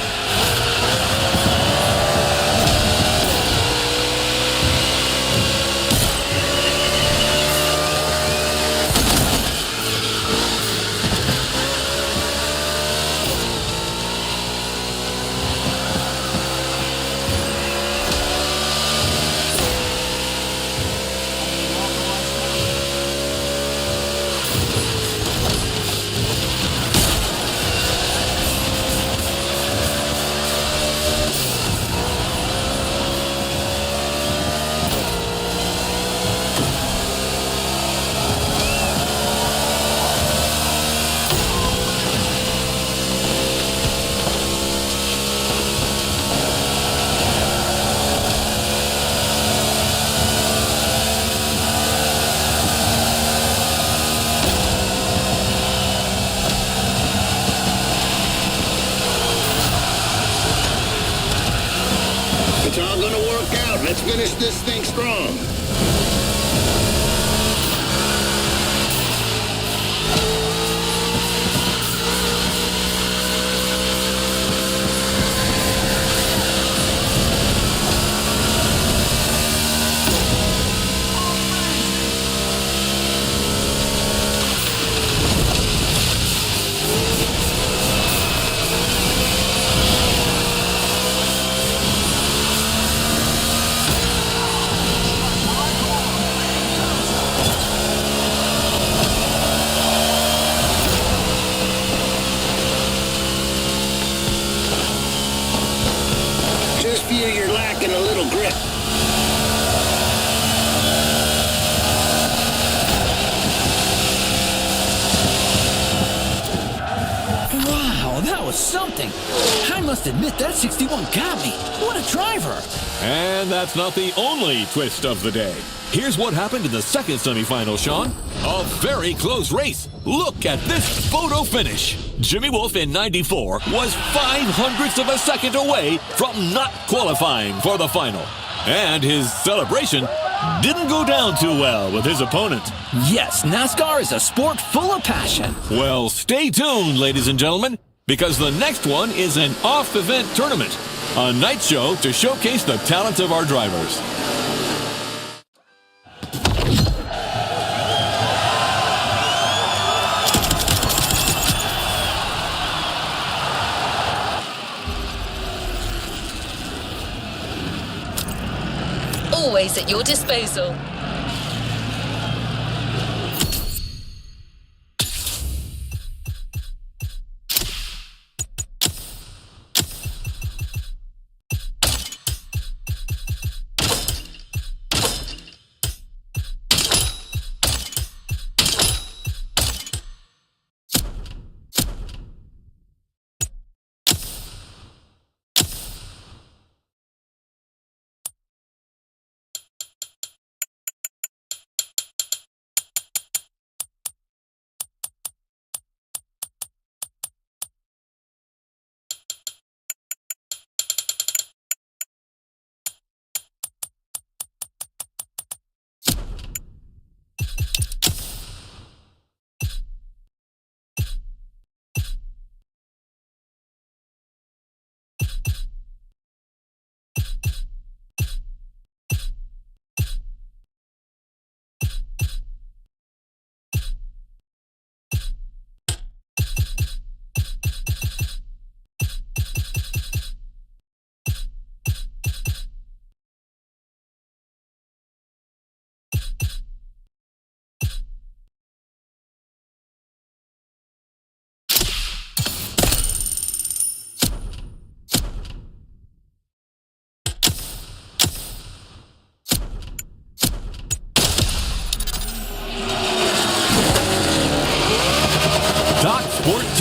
It's all gonna work out. Let's finish this thing strong. Just feel you're lacking a little grip. Wow, that was something. I must admit that 61 got me. What a driver. And that's not the only twist of the day. Here's what happened in the second semifinal, Sean. A very close race. Look at this photo finish. Jimmy Wolf in 94 was 0.05 of a second away from not qualifying for the final. And his celebration didn't go down too well with his opponent. Yes, NASCAR is a sport full of passion. Well, stay tuned, ladies and gentlemen, because the next one is an off-event tournament, a night show to showcase the talents of our drivers. Always at your disposal.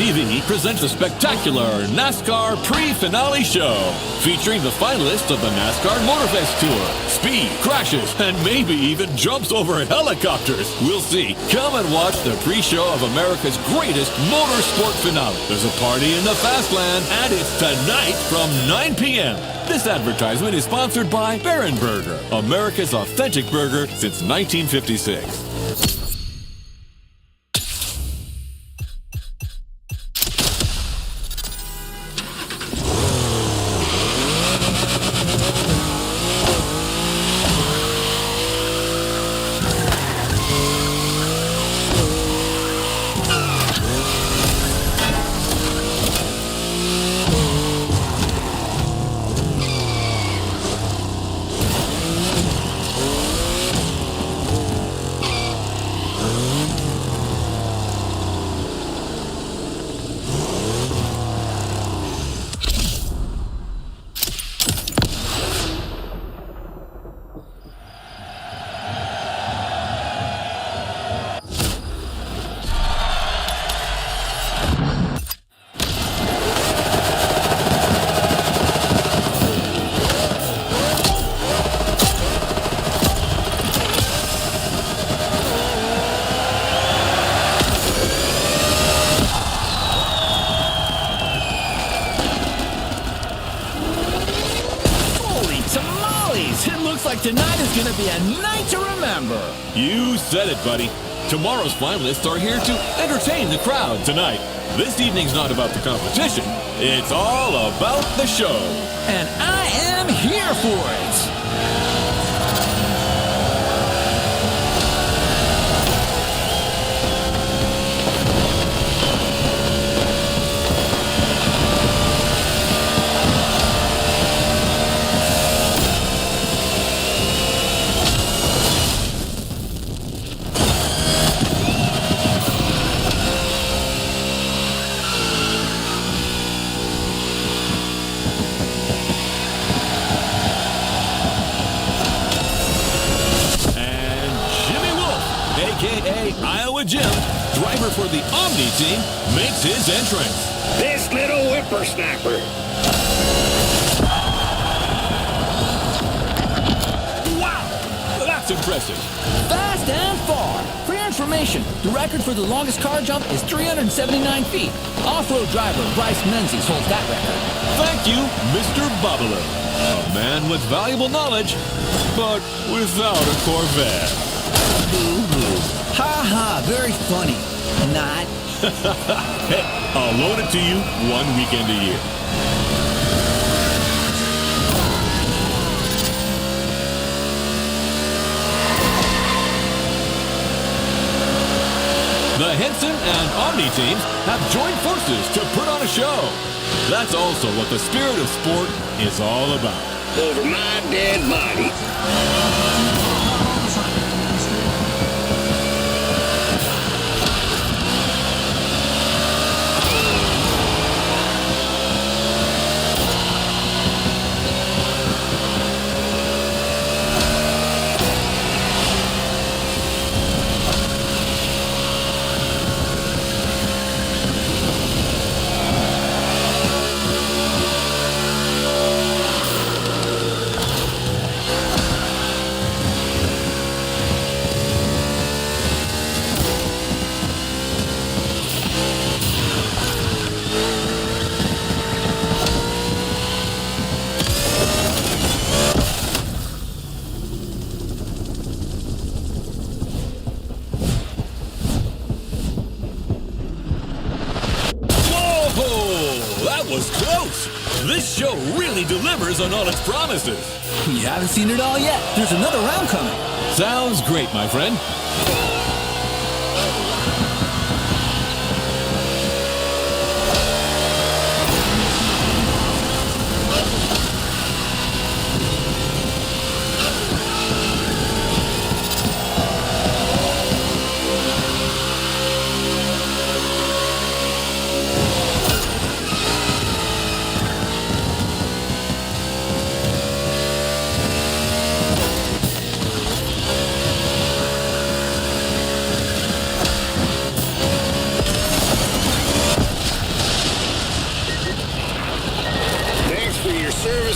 TV presents a spectacular NASCAR pre-finale show featuring the finalists of the NASCAR Motorfest Tour. Speed, crashes, and maybe even jumps over helicopters. We'll see. Come and watch the pre-show of America's greatest motorsport finale. There's a party in the Fastland, and it's tonight from 9 p.m. This advertisement is sponsored by Baron Burger, America's authentic burger since 1956. Tonight is gonna be a night to remember. You said it, buddy. Tomorrow's finalists are here to entertain the crowd tonight. This evening's not about the competition. It's all about the show. And I am here for it. a.k.a. Iowa Jim, driver for the Omni team, makes his entrance. This little whippersnapper. Wow! That's impressive. Fast and far. For your information, the record for the longest car jump is 379 feet. Off-road driver Bryce Menzies holds that record. Thank you, Mr. Babalu. A man with valuable knowledge, but without a Corvette. Boo-hoo. Ha ha, very funny. Not. Hey, I'll loan it to you 1 weekend a year. The Henson and Omni teams have joined forces to put on a show. That's also what the spirit of sport is all about. Over my dead body. Was close. This show really delivers on all its promises. You haven't seen it all yet. There's another round coming. Sounds great, my friend.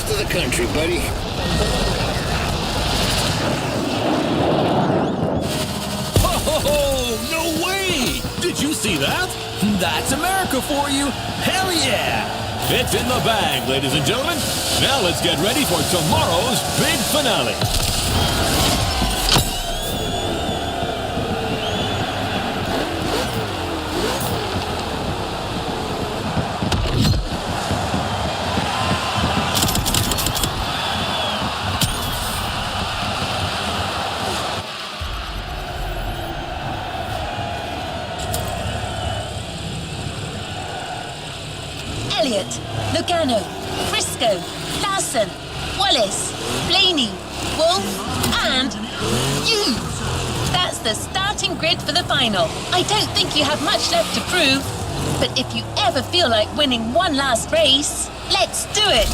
rest of the country, buddy. Oh, no way! Did you see that? That's America for you. Hell yeah! It's in the bag, ladies and gentlemen. Now let's get ready for tomorrow's big finale. Elliott, Logano, Frisco, Larson, Wallace, Blaney, Wolf, and you! That's the starting grid for the final. I don't think you have much left to prove, but if you ever feel like winning one last race, let's do it!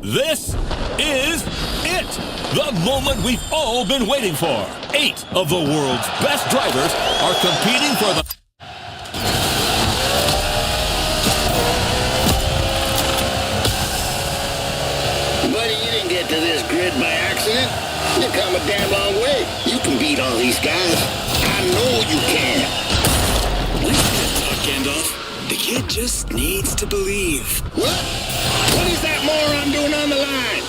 This is it! The moment we've all been waiting for. 8 of the world's best drivers are competing for the... Buddy, you didn't get to this grid by accident. You've come a damn long way. You can beat all these guys. I know you can. Nice pep talk, Gandalf. The kid just needs to believe. What? What is that moron doing on the line?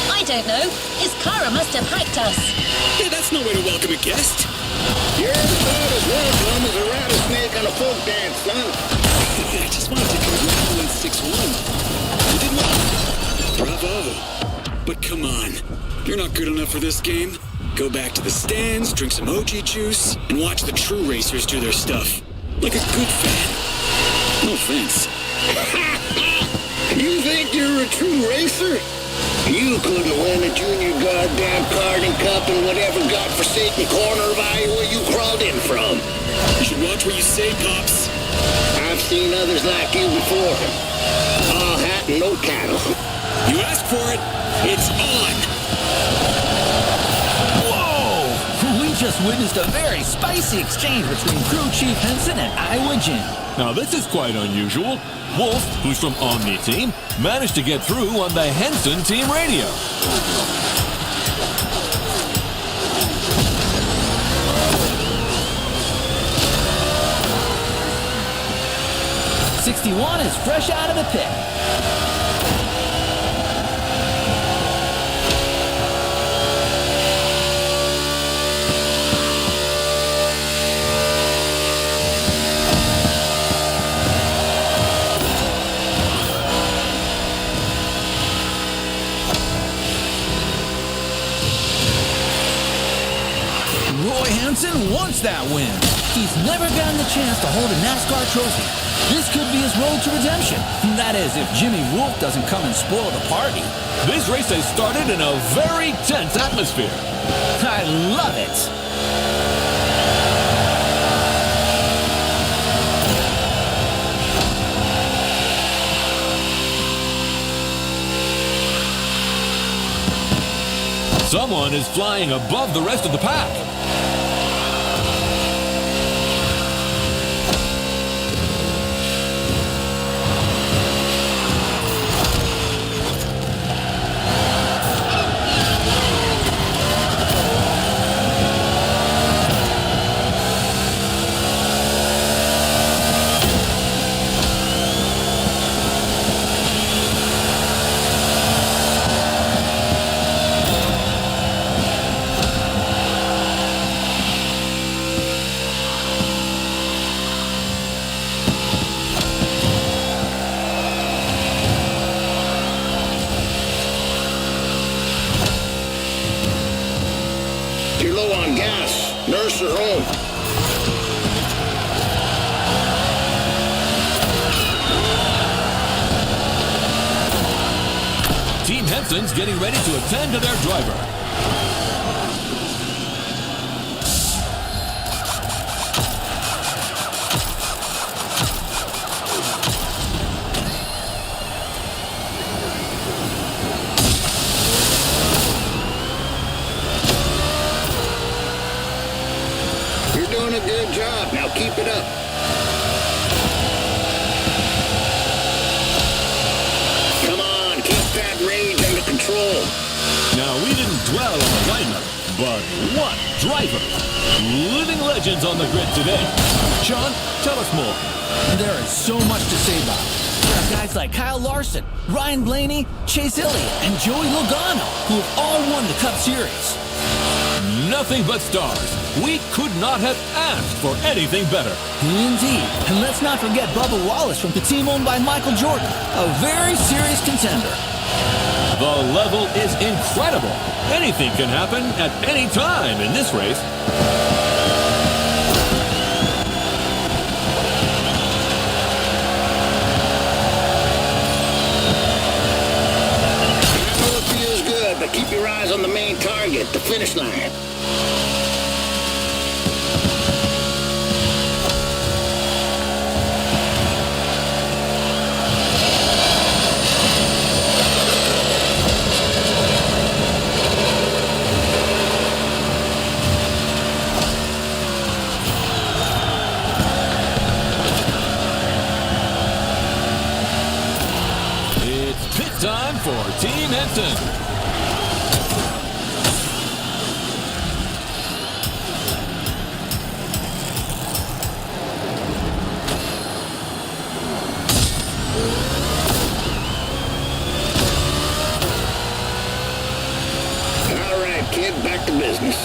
I don't know. His Kara must have hacked us. Yeah, that's no way to welcome a guest. You're about as welcome as a rattlesnake on a folk dance, son. I just wanted to congratulate 6-1. You did well. Bravo. But come on. You're not good enough for this game. Go back to the stands, drink some OG juice, and watch the true racers do their stuff. Like a good fan. No offense. You think you're a true racer? You couldn't win a junior goddamn karting cup in whatever godforsaken corner of Iowa you crawled in from. You should watch what you say, Pops. I've seen others like you before. All hat and no cattle. You asked for it. It's on. Whoa! We just witnessed a very spicy exchange between Crew Chief Henson and Iowa Jim. Now this is quite unusual. Wolf, who's from Omni Team, managed to get through on the Henson Team radio. '61 is fresh out of the pit. Henson wants that win. He's never gotten the chance to hold a NASCAR trophy. This could be his road to redemption. That is, if Jimmy Wolf doesn't come and spoil the party. This race has started in a very tense atmosphere. I love it. Someone is flying above the rest of the pack. You're low on gas. Nurse her home. Team Henson's getting ready to attend to their driver. dwell on the lineup, but what driver? Living legends on the grid today. Sean, tell us more. There is so much to say about it. There are guys like Kyle Larson, Ryan Blaney, Chase Elliott, and Joey Logano, who have all won the Cup Series. Nothing but stars. We could not have asked for anything better. Indeed. And let's not forget Bubba Wallace from the team owned by Michael Jordan, a very serious contender. The level is incredible. Anything can happen at any time in this race. I know it feels good, but keep your eyes on the main target, the finish line. Time for Team Henson. All right, kid, back to business.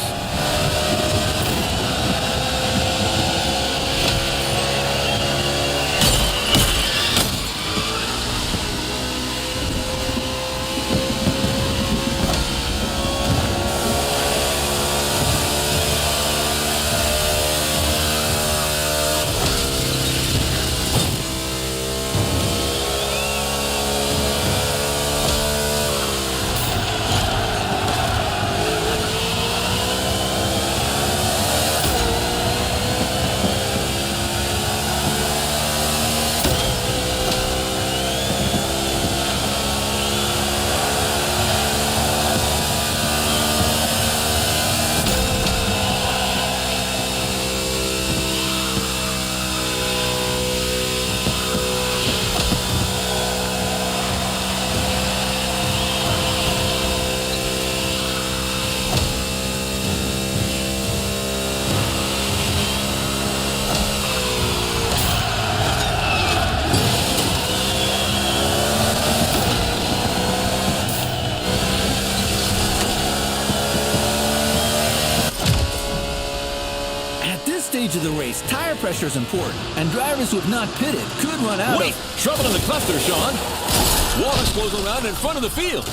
Of the race, tire pressure is important, and drivers who have not pitted could run out Wait, trouble in the cluster, Sean. Wallace goes around in front of the field.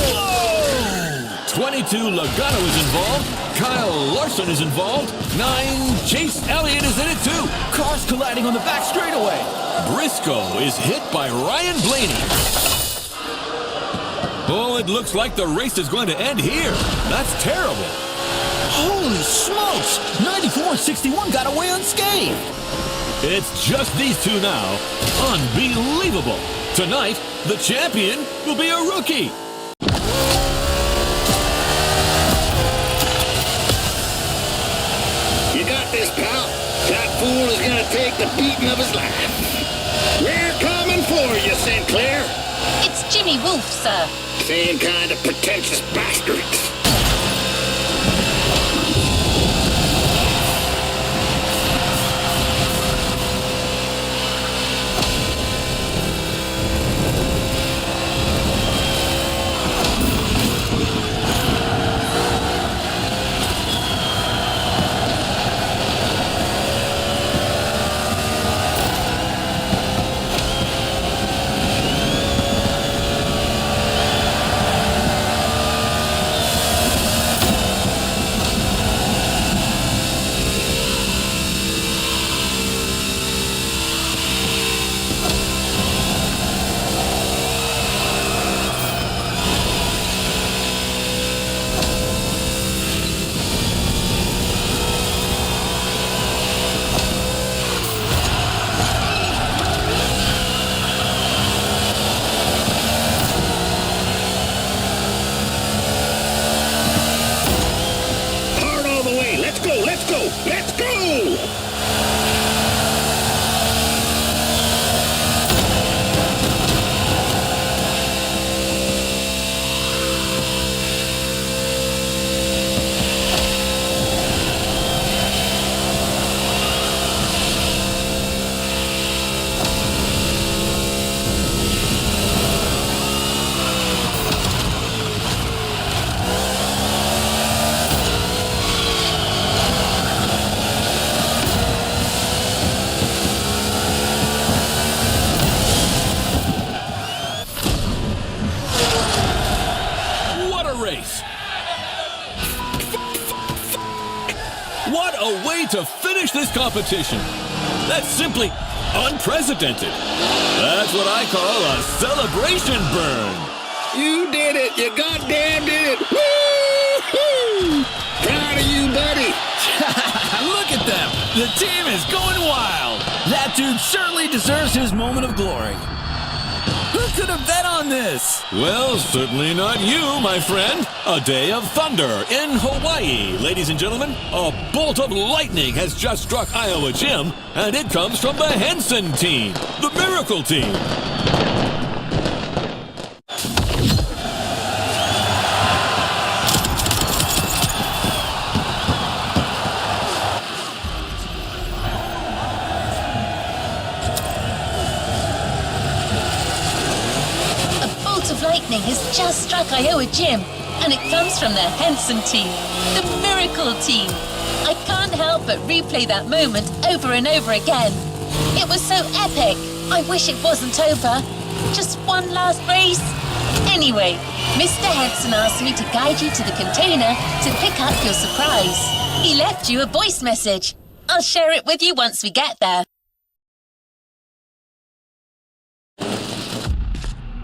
Whoa! 22, Logano is involved. Kyle Larson is involved. 9, Chase Elliott is in it too. Cars colliding on the back straightaway. Briscoe is hit by Ryan Blaney. Oh, it looks like the race is going to end here. That's terrible. Holy smokes! 94 and 61 got away unscathed. It's just these two now. Unbelievable. Tonight, the champion will be a rookie. You got this, pal. That fool is gonna take the beating of his life. We're coming for you, Sinclair. It's Jimmy Wolf, sir. Same kind of pretentious bastards. to finish this competition. That's simply unprecedented. That's what I call a celebration burn. You did it! You goddamn did it! Woo-hoo! Proud of you, buddy! Look at them! The team is going wild! That dude certainly deserves his moment of glory. Who could have bet on this? Well, certainly not you, my friend. A day of thunder in Hawaii, ladies and gentlemen. A bolt of lightning has just struck Iowa Gym, and it comes from the Henson team, the Miracle Team. Lightning has just struck Iowa Gym, and it comes from the Henson team, the Miracle Team. I can't help but replay that moment over and over again. It was so epic. I wish it wasn't over. Just one last race. Anyway, Mr. Henson asked me to guide you to the container to pick up your surprise. He left you a voice message. I'll share it with you once we get there.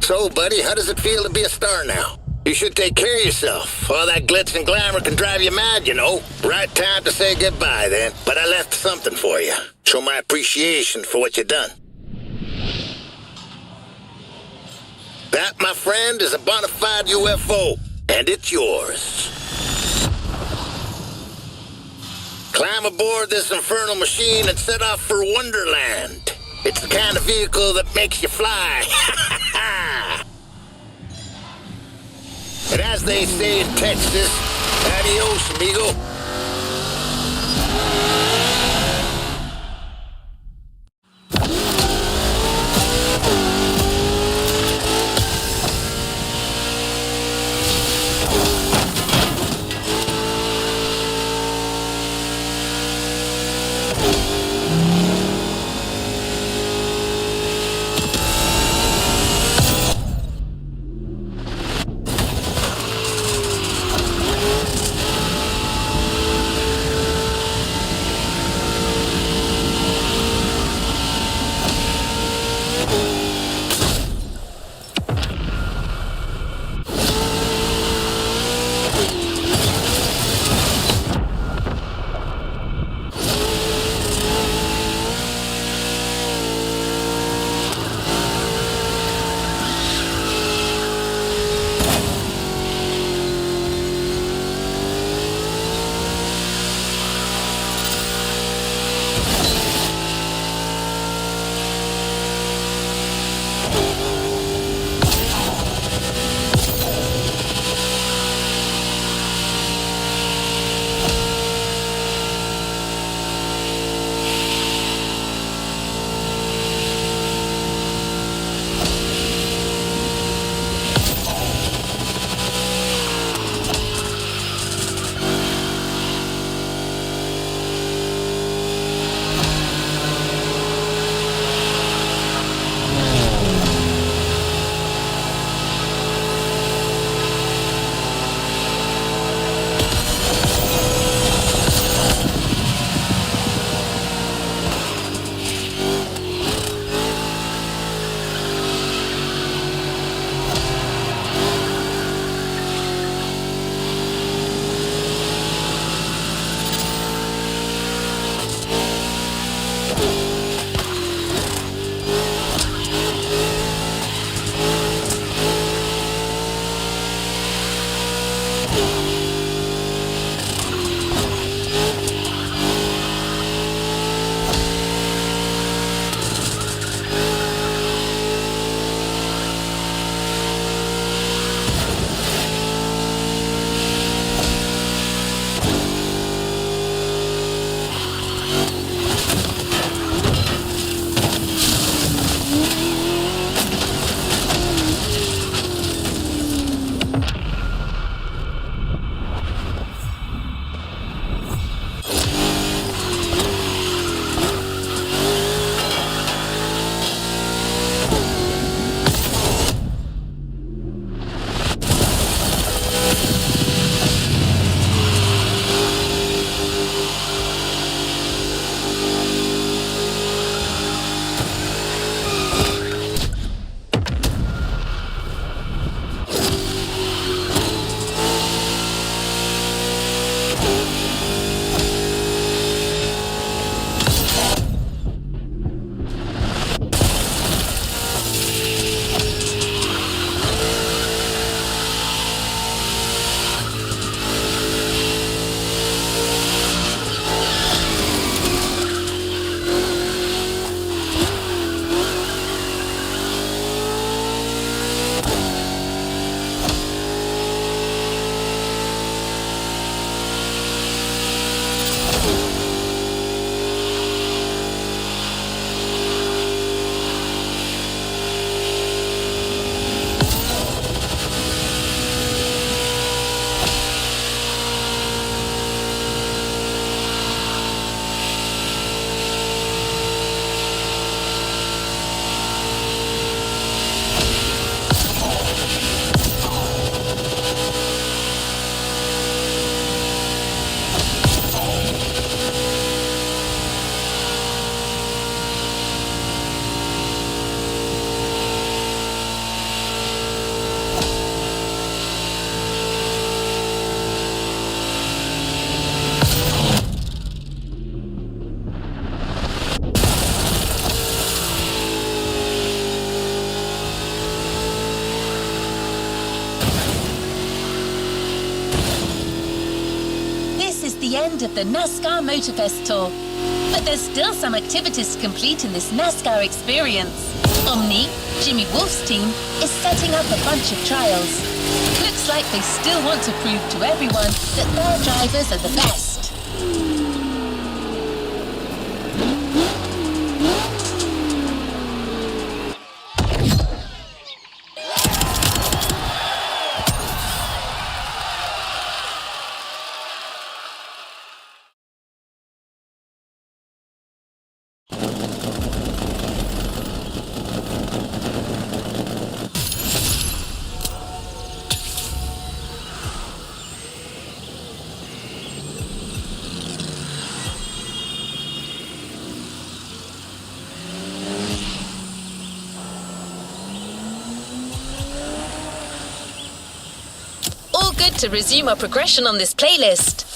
So, buddy, how does it feel to be a star now? You should take care of yourself. All that glitz and glamour can drive you mad, you know. Right time to say goodbye, then. But I left something for you. Show my appreciation for what you done. That, my friend, is a bona fide UFO, and it's yours. Climb aboard this infernal machine and set off for Wonderland. It's the kind of vehicle that makes you fly. And as they say in Texas, adios, amigo. the end of the NASCAR Motorfest tour. But there's still some activities to complete in this NASCAR experience. Omni, Jimmy Wolf's team, is setting up a bunch of trials. Looks like they still want to prove to everyone that their drivers are the best. All good to resume our progression on this playlist.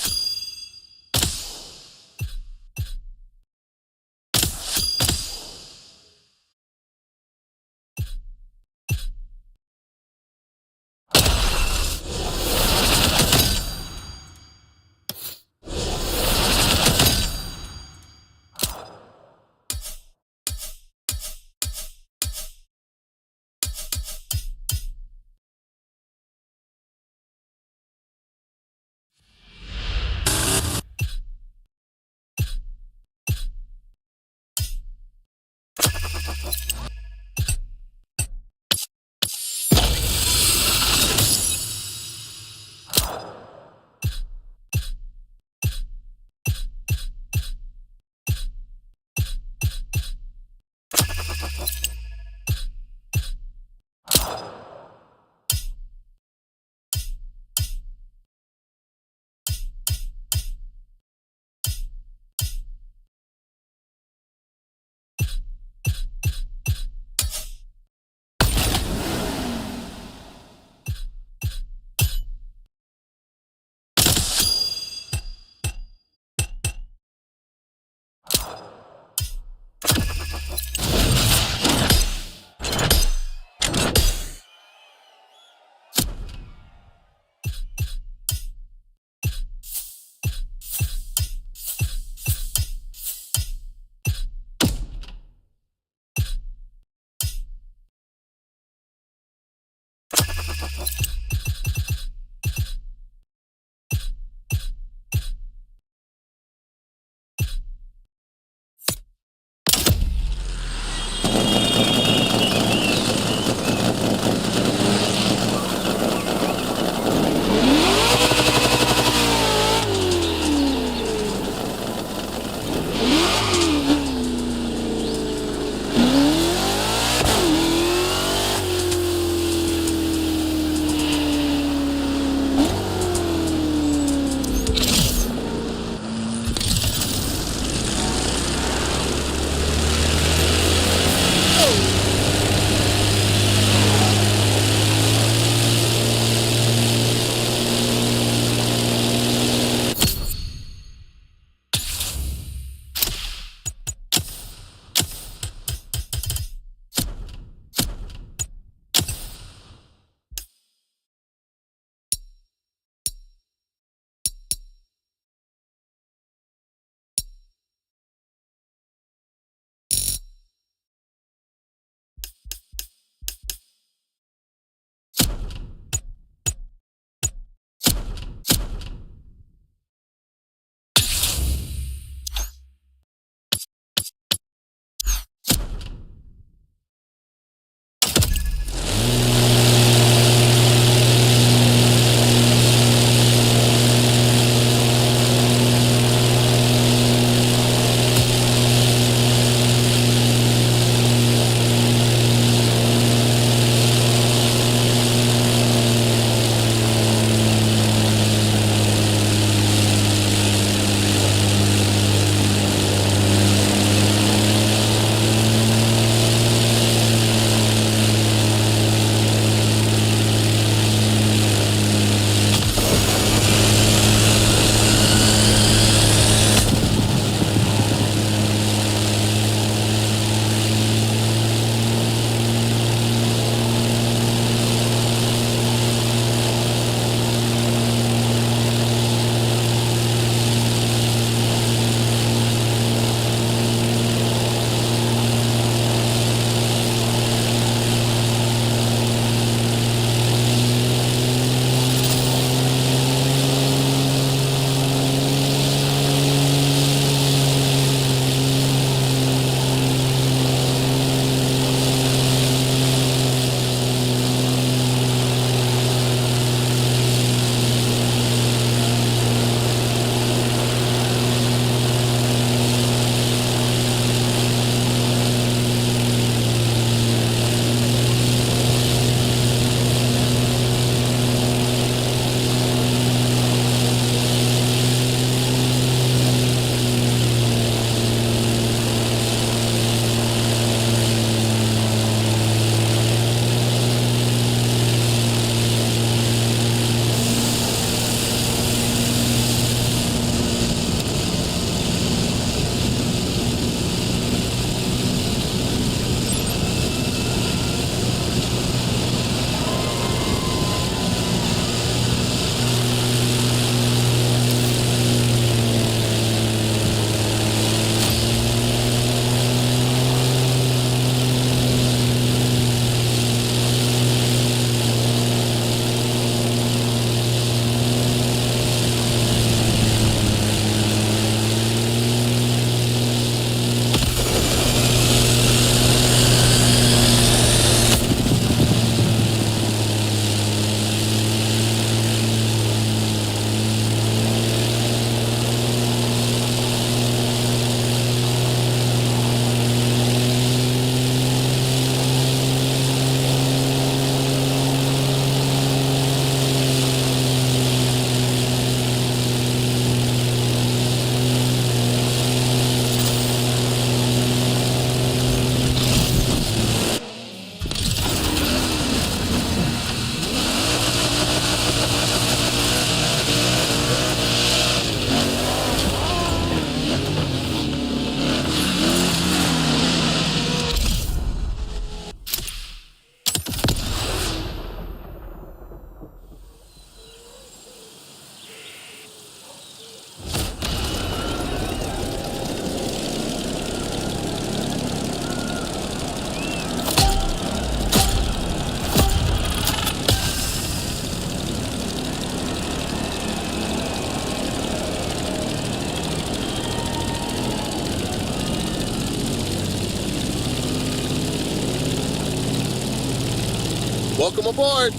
Welcome aboard.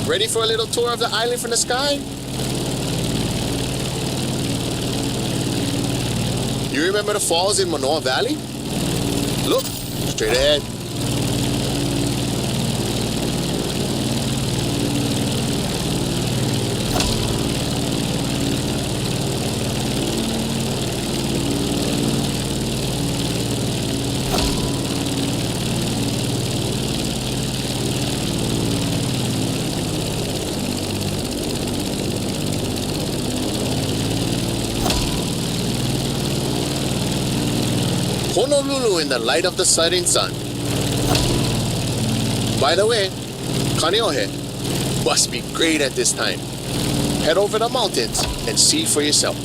Ready for a little tour of the island from the sky? You remember the falls in Manoa Valley? Look, straight ahead. Honolulu in the light of the setting sun. By the way, Kaneohe must be great at this time. Head over the mountains and see for yourself.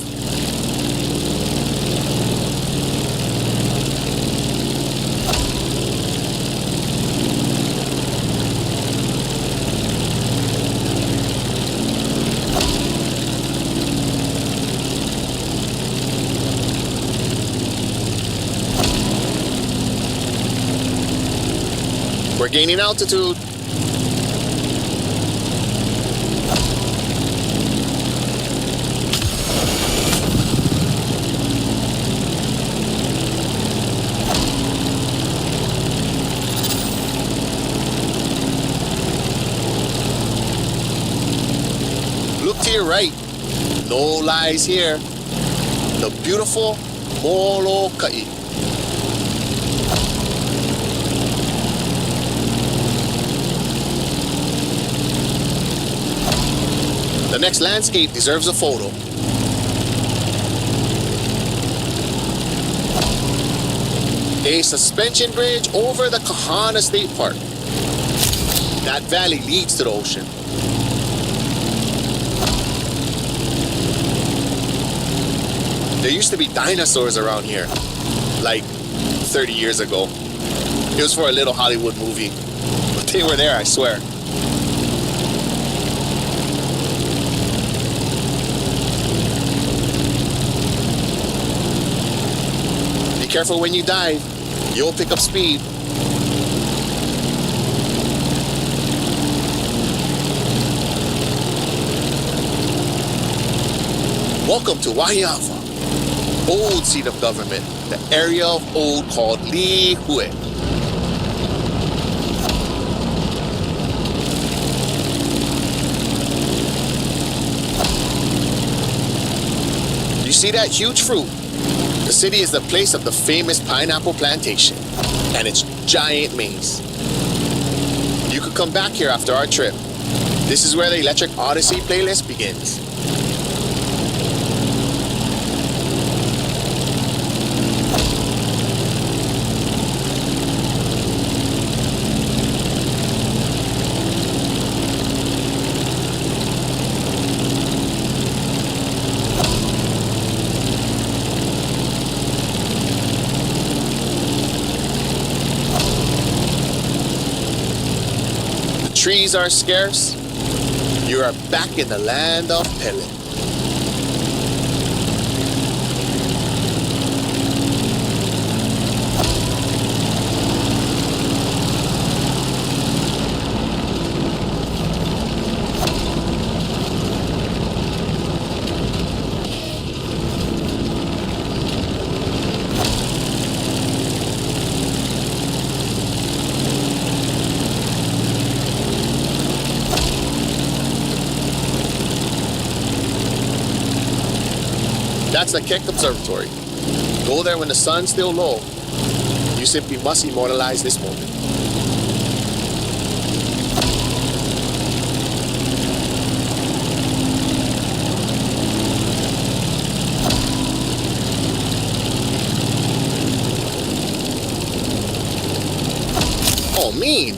We're gaining altitude. Look to your right. No lies here. The beautiful Molokai. The next landscape deserves a photo. A suspension bridge over the Kahana State Park. That valley leads to the ocean. There used to be dinosaurs around here, like 30 years ago. It was for a little Hollywood movie, but they were there, I swear. Be careful when you dive. You'll pick up speed. Welcome to Waiawa, old seat of government, the area of old called Lihue. You see that huge fruit? The city is the place of the famous pineapple plantation and its giant maze. You could come back here after our trip. This is where the Electric Odyssey playlist begins. Trees are scarce. You are back in the land of Pele. That's the Keck Observatory. Go there when the sun's still low. You simply must immortalize this moment. Oh, mean.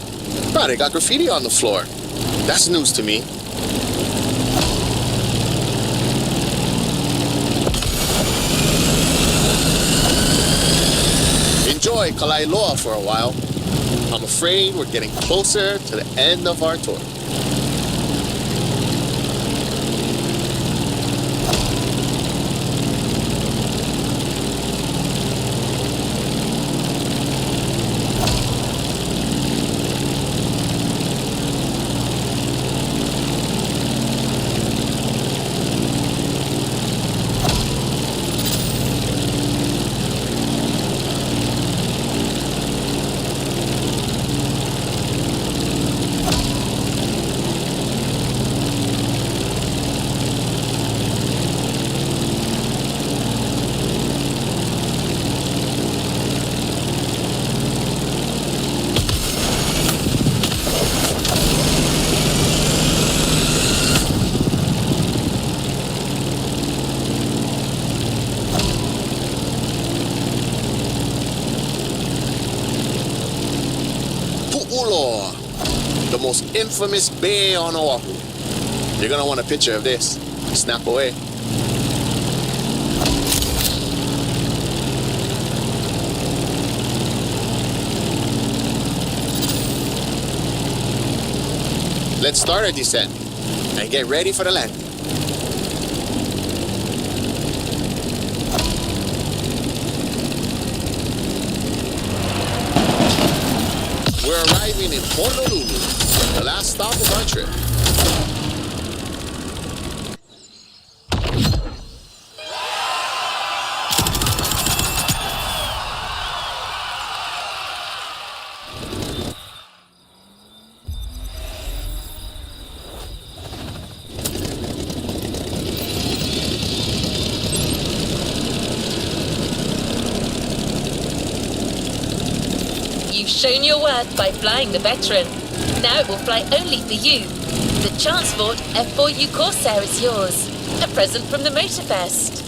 Bro, they got graffiti on the floor. That's news to me. Enjoy Kalailoa for a while. I'm afraid we're getting closer to the end of our tour. Pulo, the most infamous bay on Oahu. You're gonna want a picture of this. Snap away. Let's start our descent and get ready for the landing. We're arriving in Honolulu, the last stop of our trip. You've shown your worth by flying the Veteran. Now it will fly only for you. The Transport F4U Corsair is yours. A present from the Motorfest.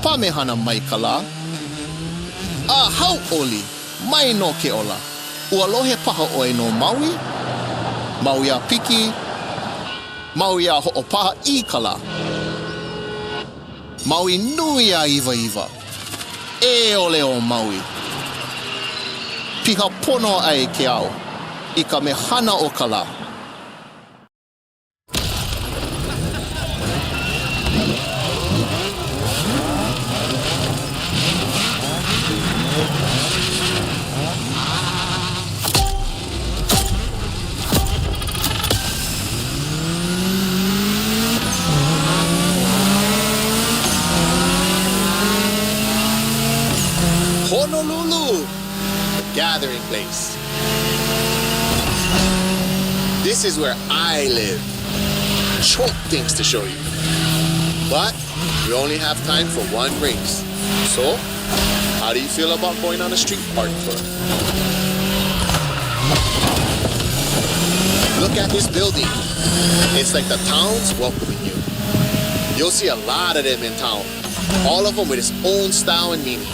Pamehana Maikala. Hau oli, mai no ke ola. Ua lohe paha oi no Maui. Maui a piki. Maui a ho'opaha I kala. Maui nui a iwa iwa. E ole o Maui. Piha pono ai ke au. I ka mehana o kala. Honolulu, the gathering place. This is where I live. Choke things to show you. But we only have time for one race. So, how do you feel about going on a street park tour? Look at this building. It's like the town's welcoming you. You'll see a lot of them in town. All of them with its own style and meaning.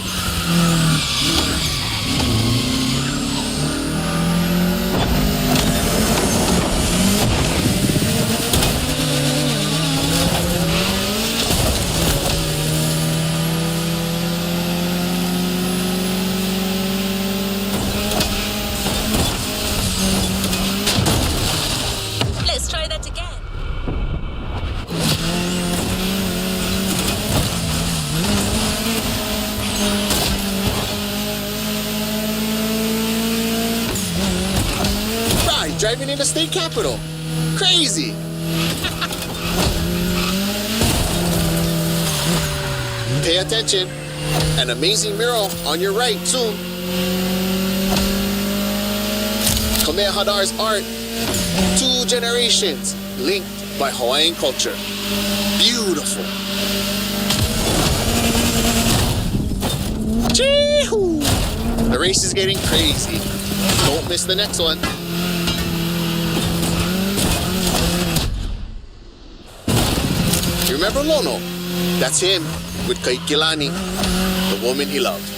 Let's try that again. Right, driving in the state capital. Crazy. Pay attention. An amazing mural on your right soon. Kamehadar's art. 2 generations linked by Hawaiian culture. Beautiful. Chee-hoo! The race is getting crazy. Don't miss the next one. You remember Lono? That's him with Kaikilani, the woman he loved.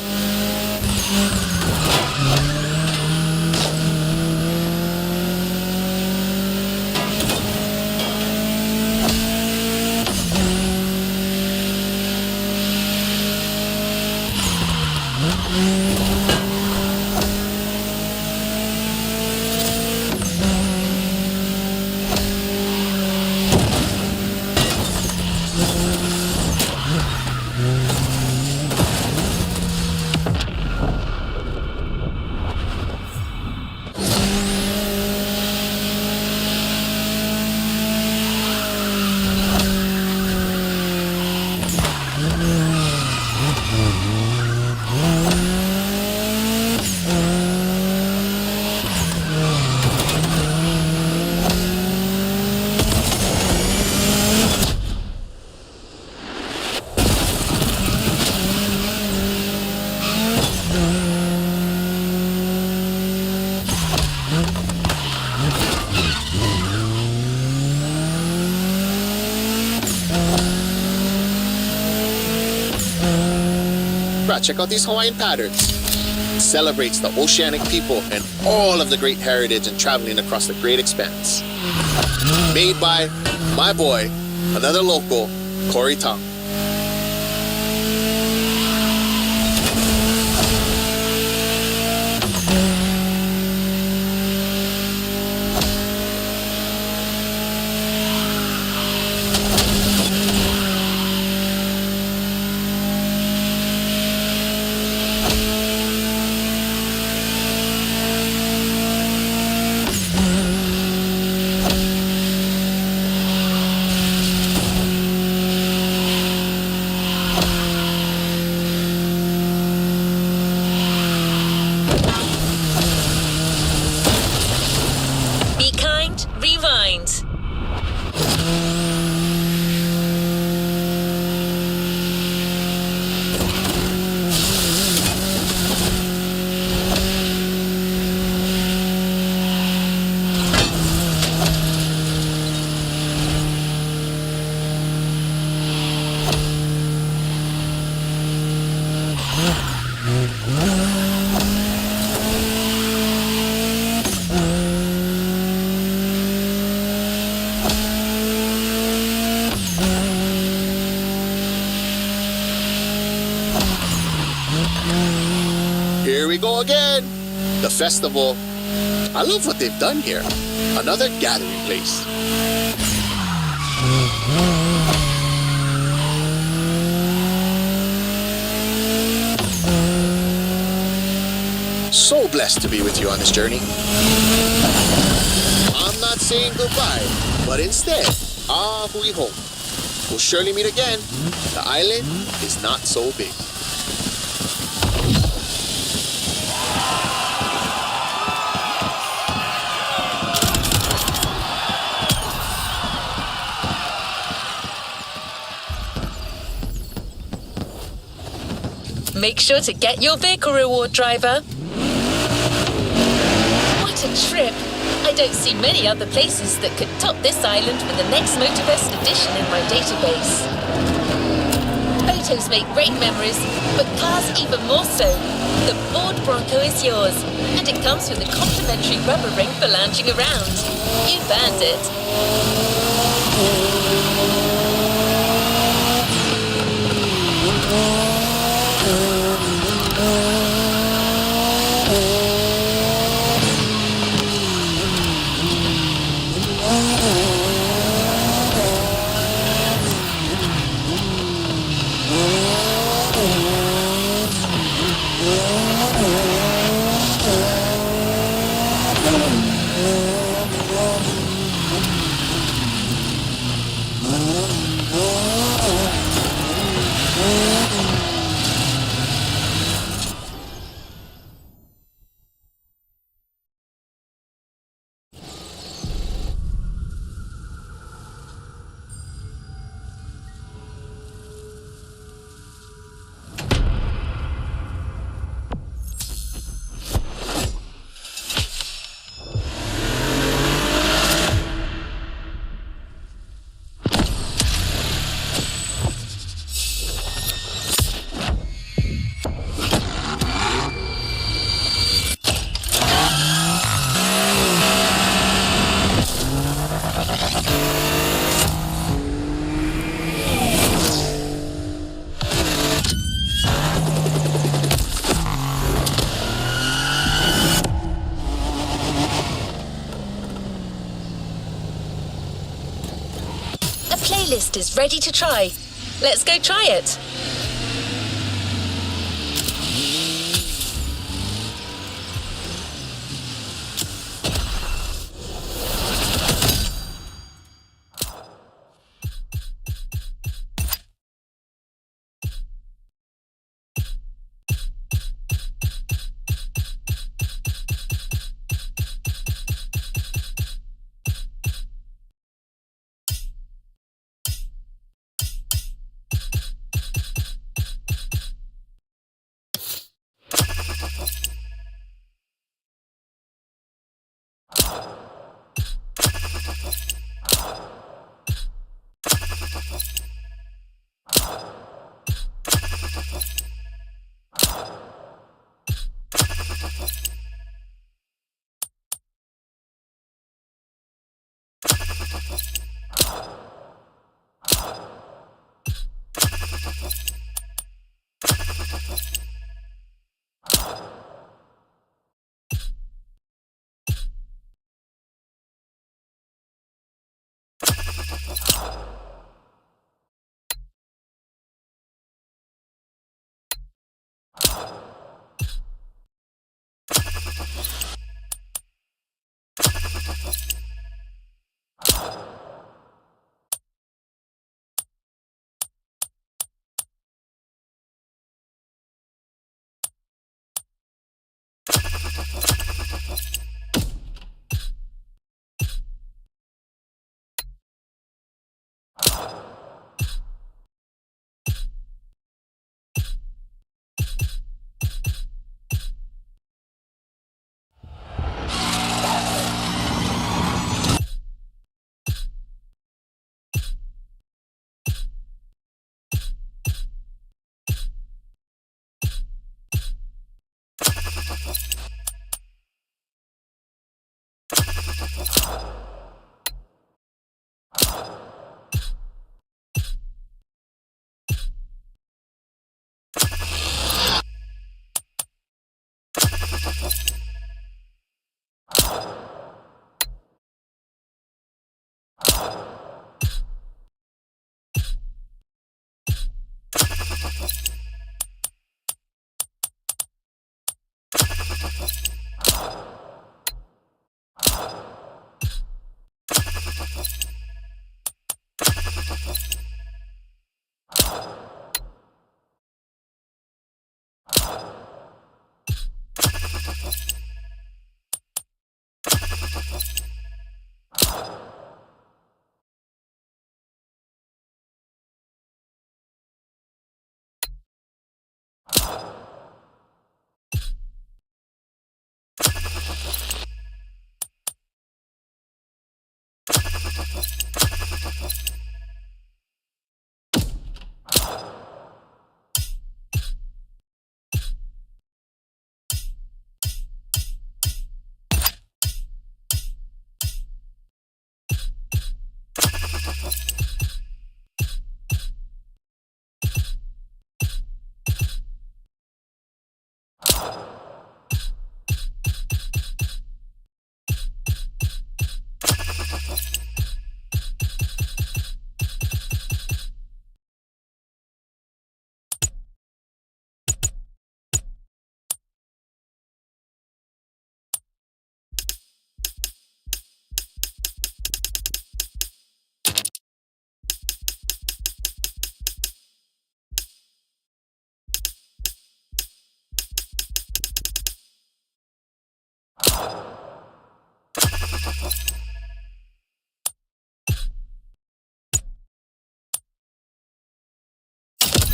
Bruh, check out these Hawaiian patterns. It celebrates the oceanic people and all of the great heritage and traveling across the great expanse. Made by my boy, another local, Corey Tong. Be kind, rewind. Here we go again. The festival. I love what they've done here. Another gathering place. So blessed to be with you on this journey. I'm not saying goodbye, but instead, hui home. We'll surely meet again. The island is not so big. Make sure to get your vehicle reward, driver. What a trip! I don't see many other places that could top this island for the next Motorfest edition in my database. Photos make great memories, but cars even more so. The Ford Bronco is yours, and it comes with a complimentary rubber ring for lounging around. You've earned it. Playlist is ready to try. Let's go try it.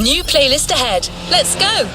New playlist ahead. Let's go.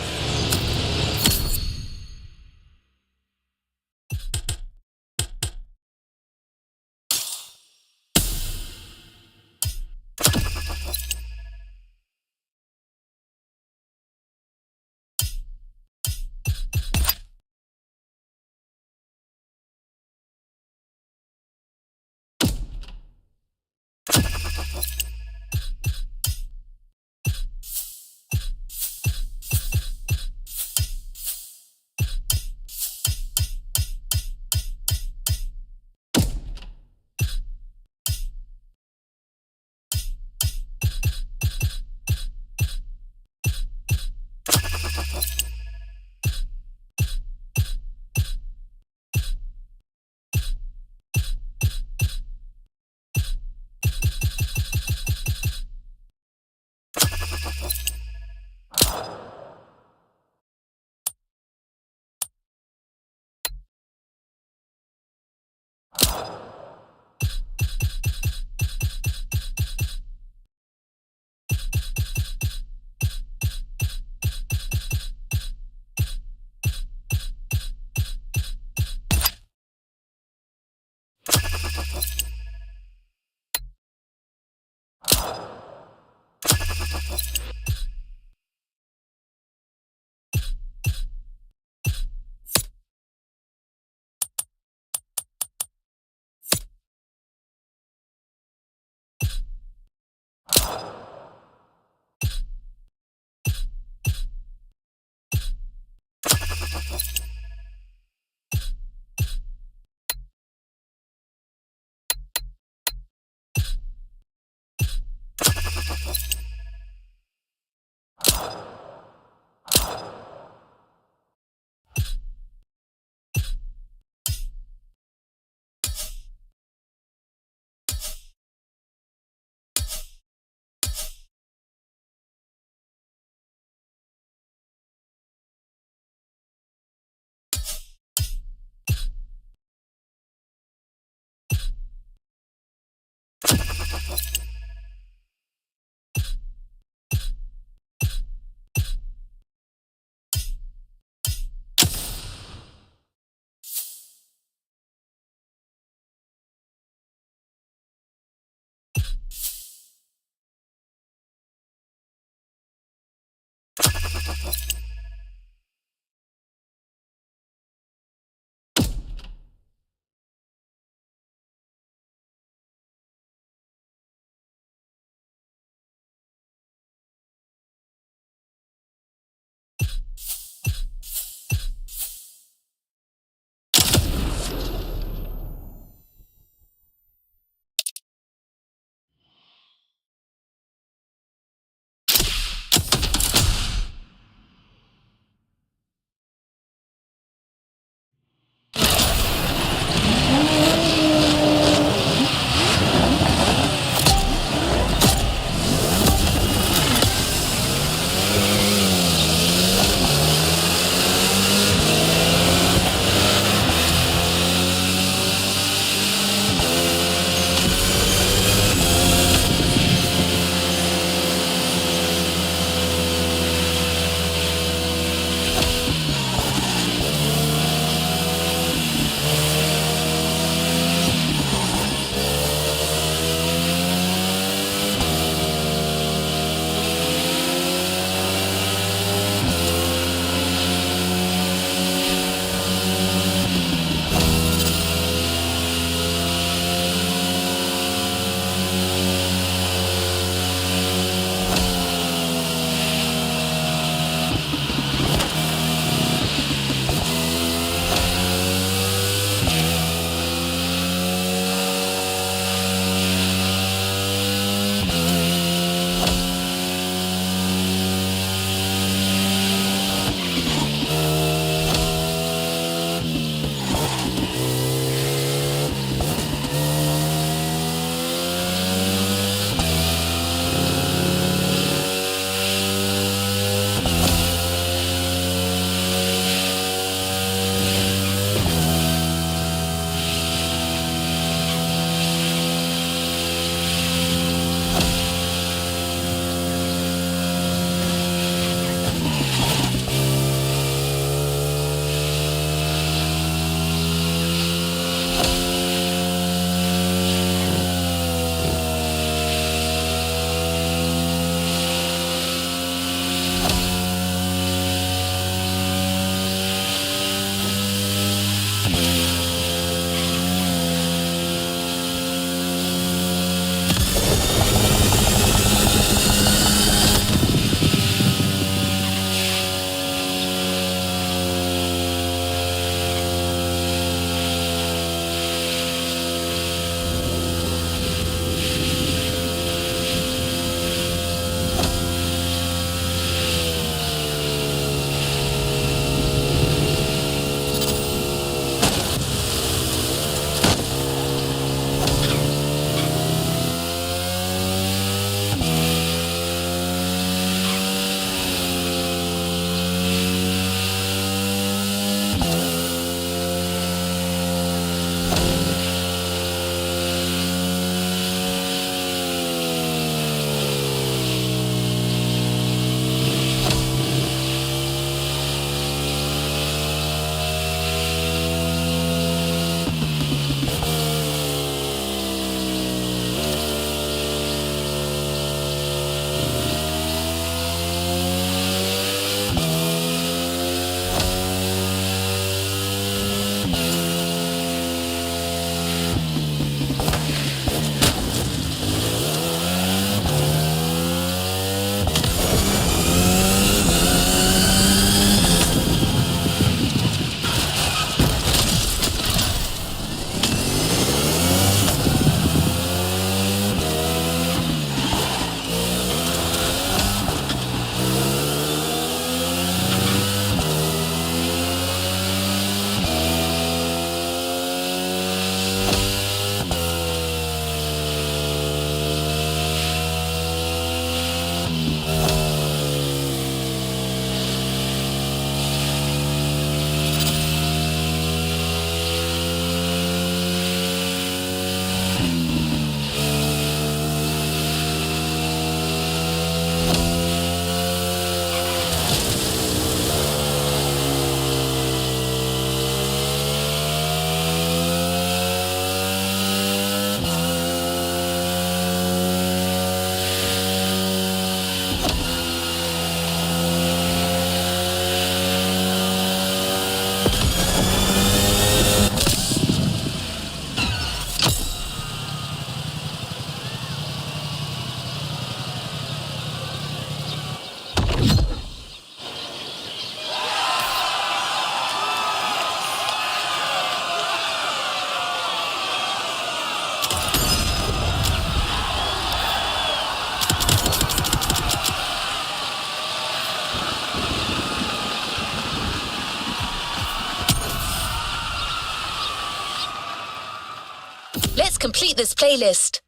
complete this playlist.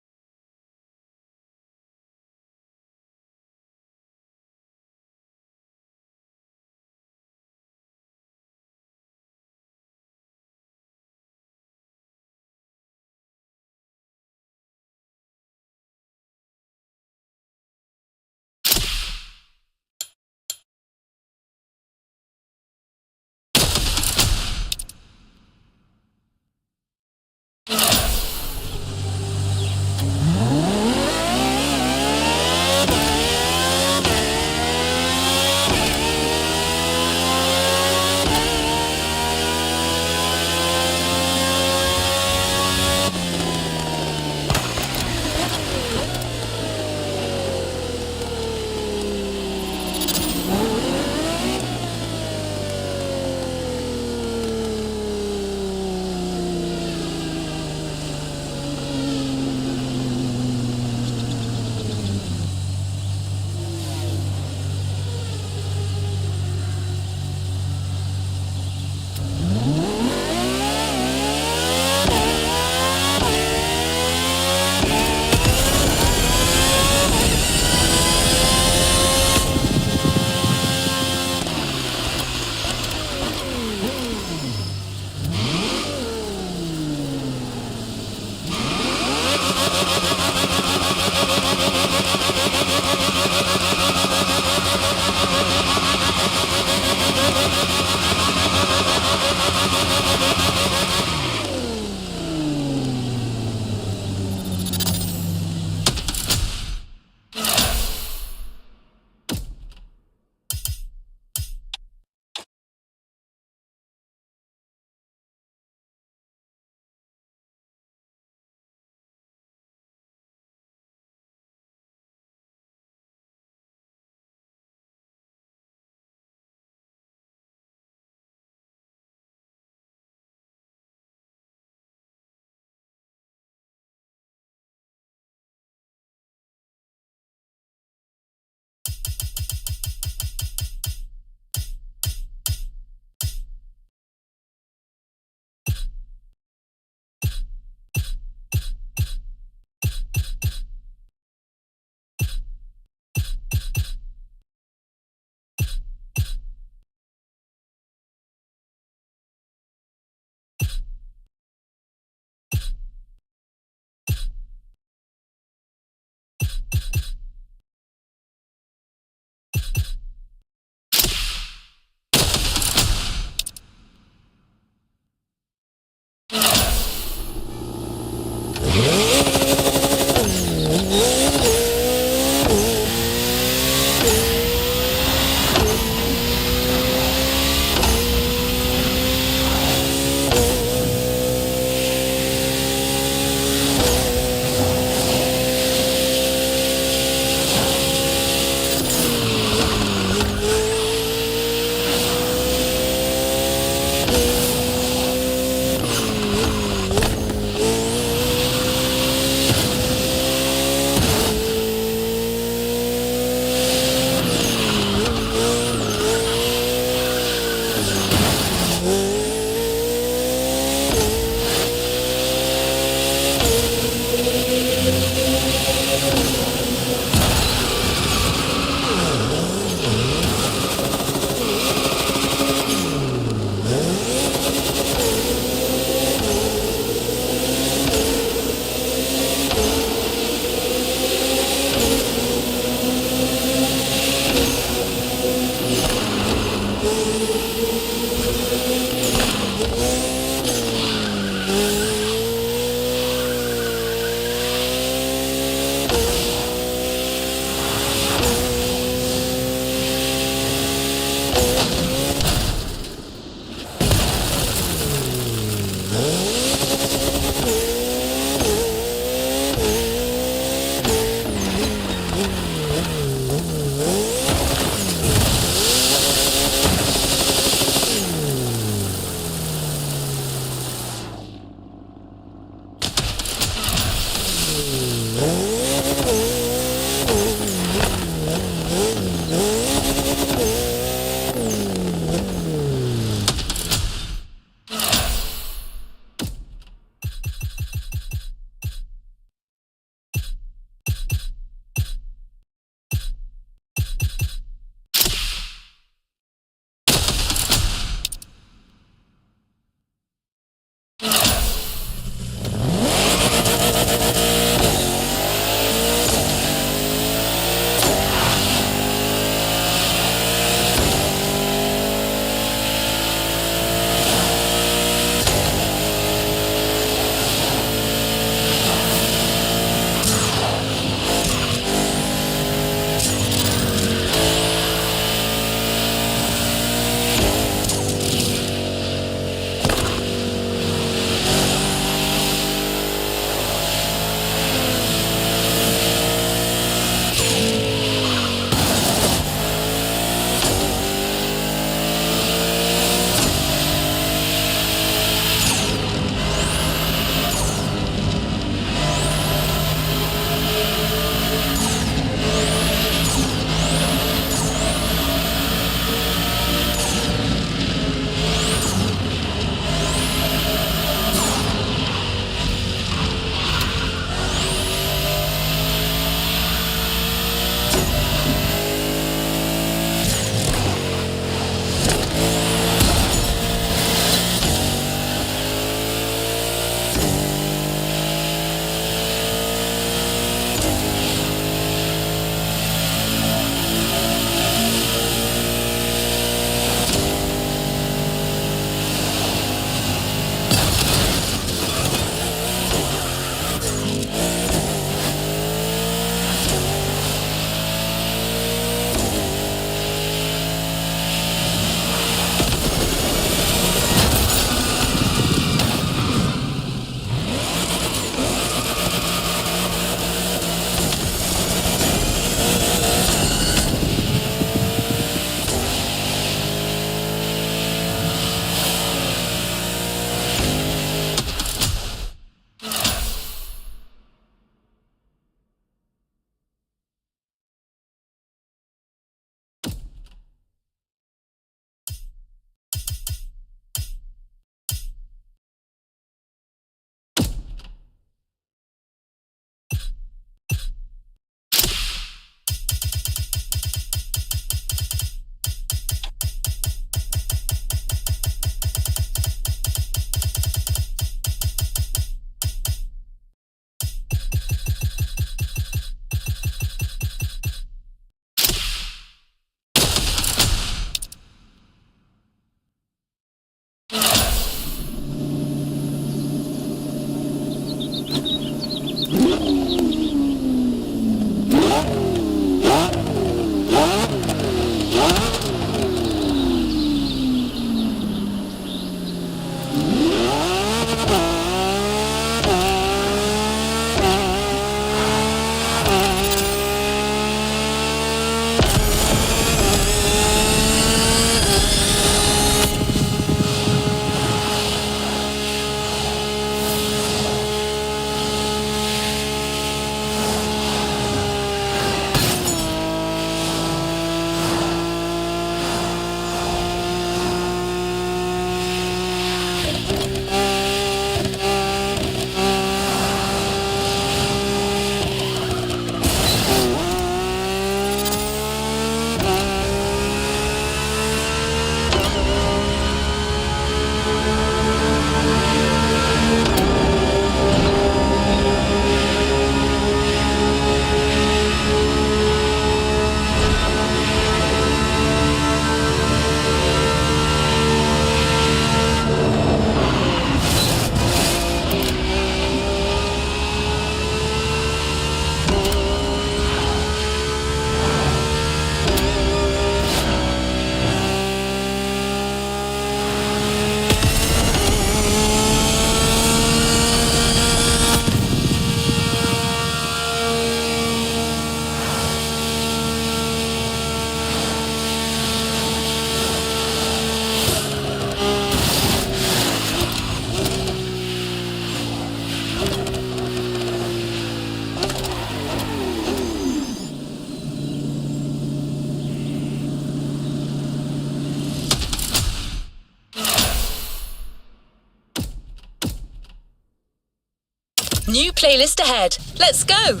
New playlist ahead. Let's go.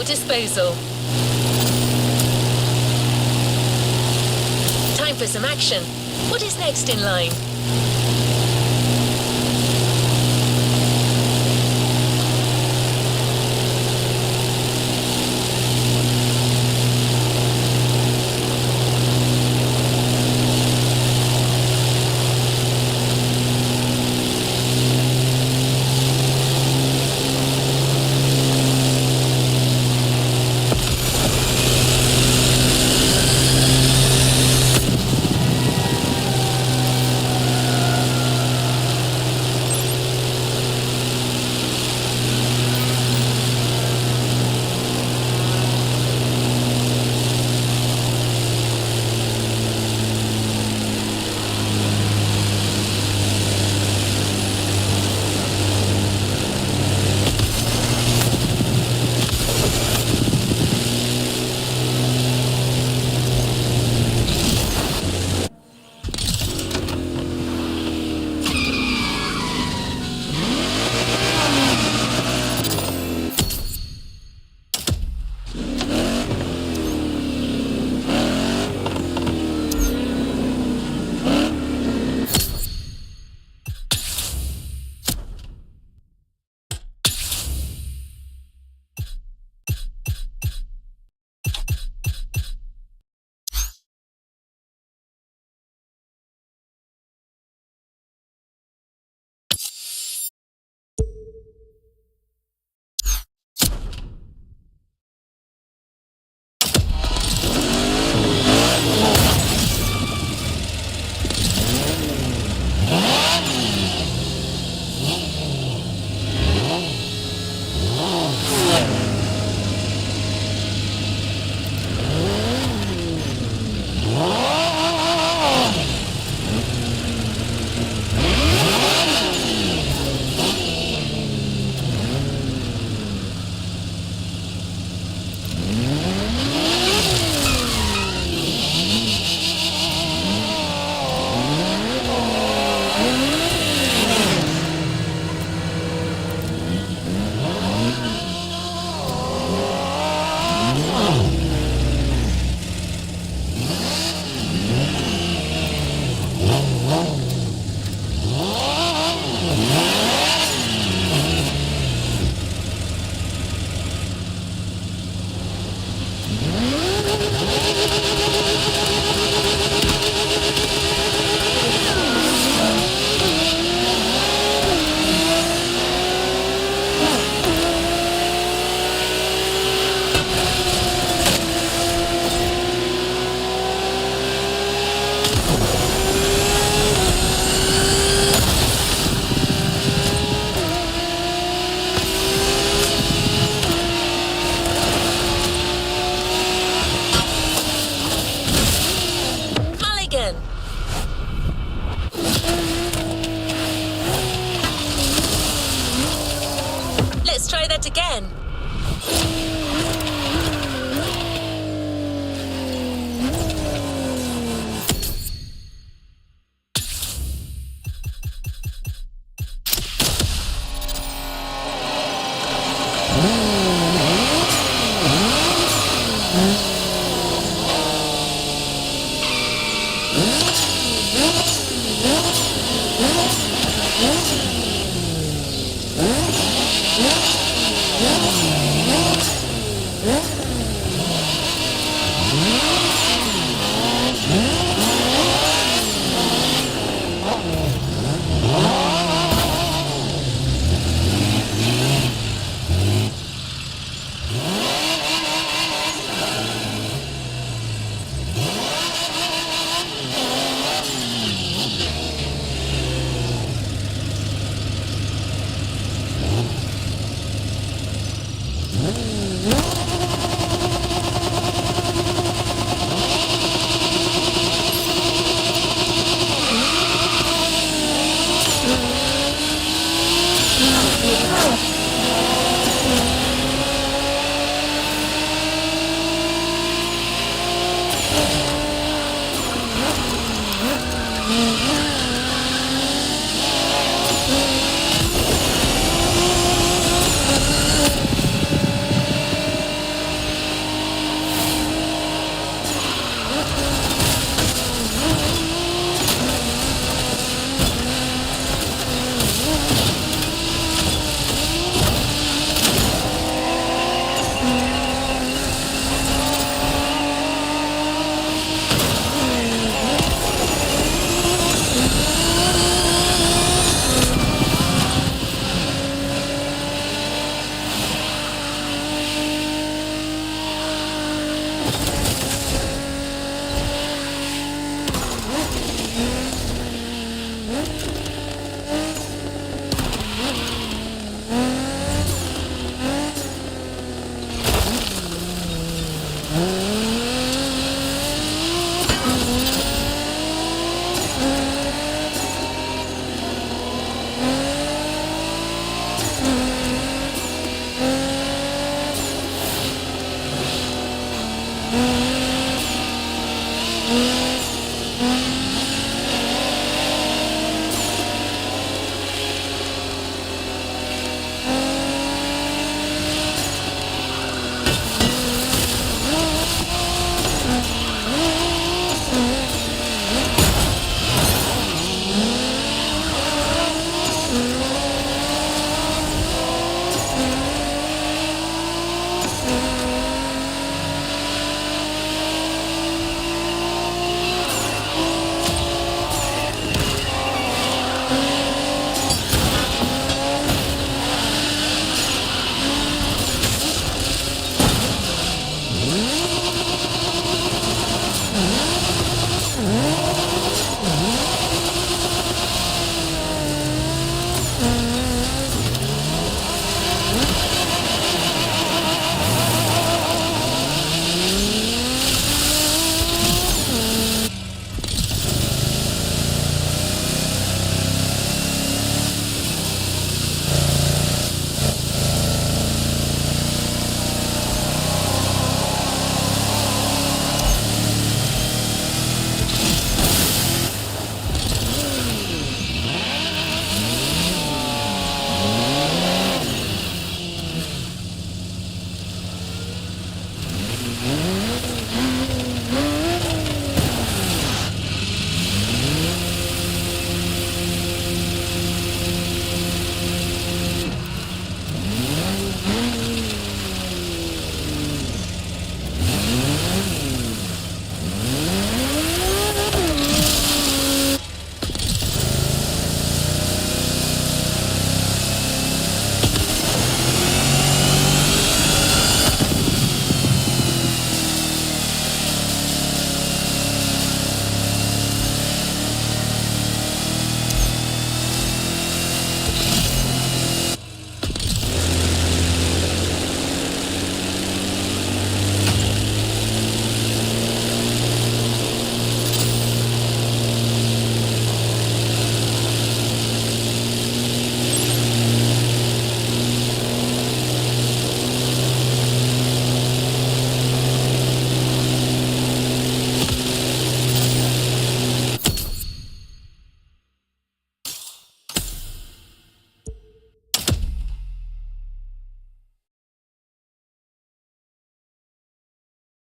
disposal. Time for some action. What is next in line?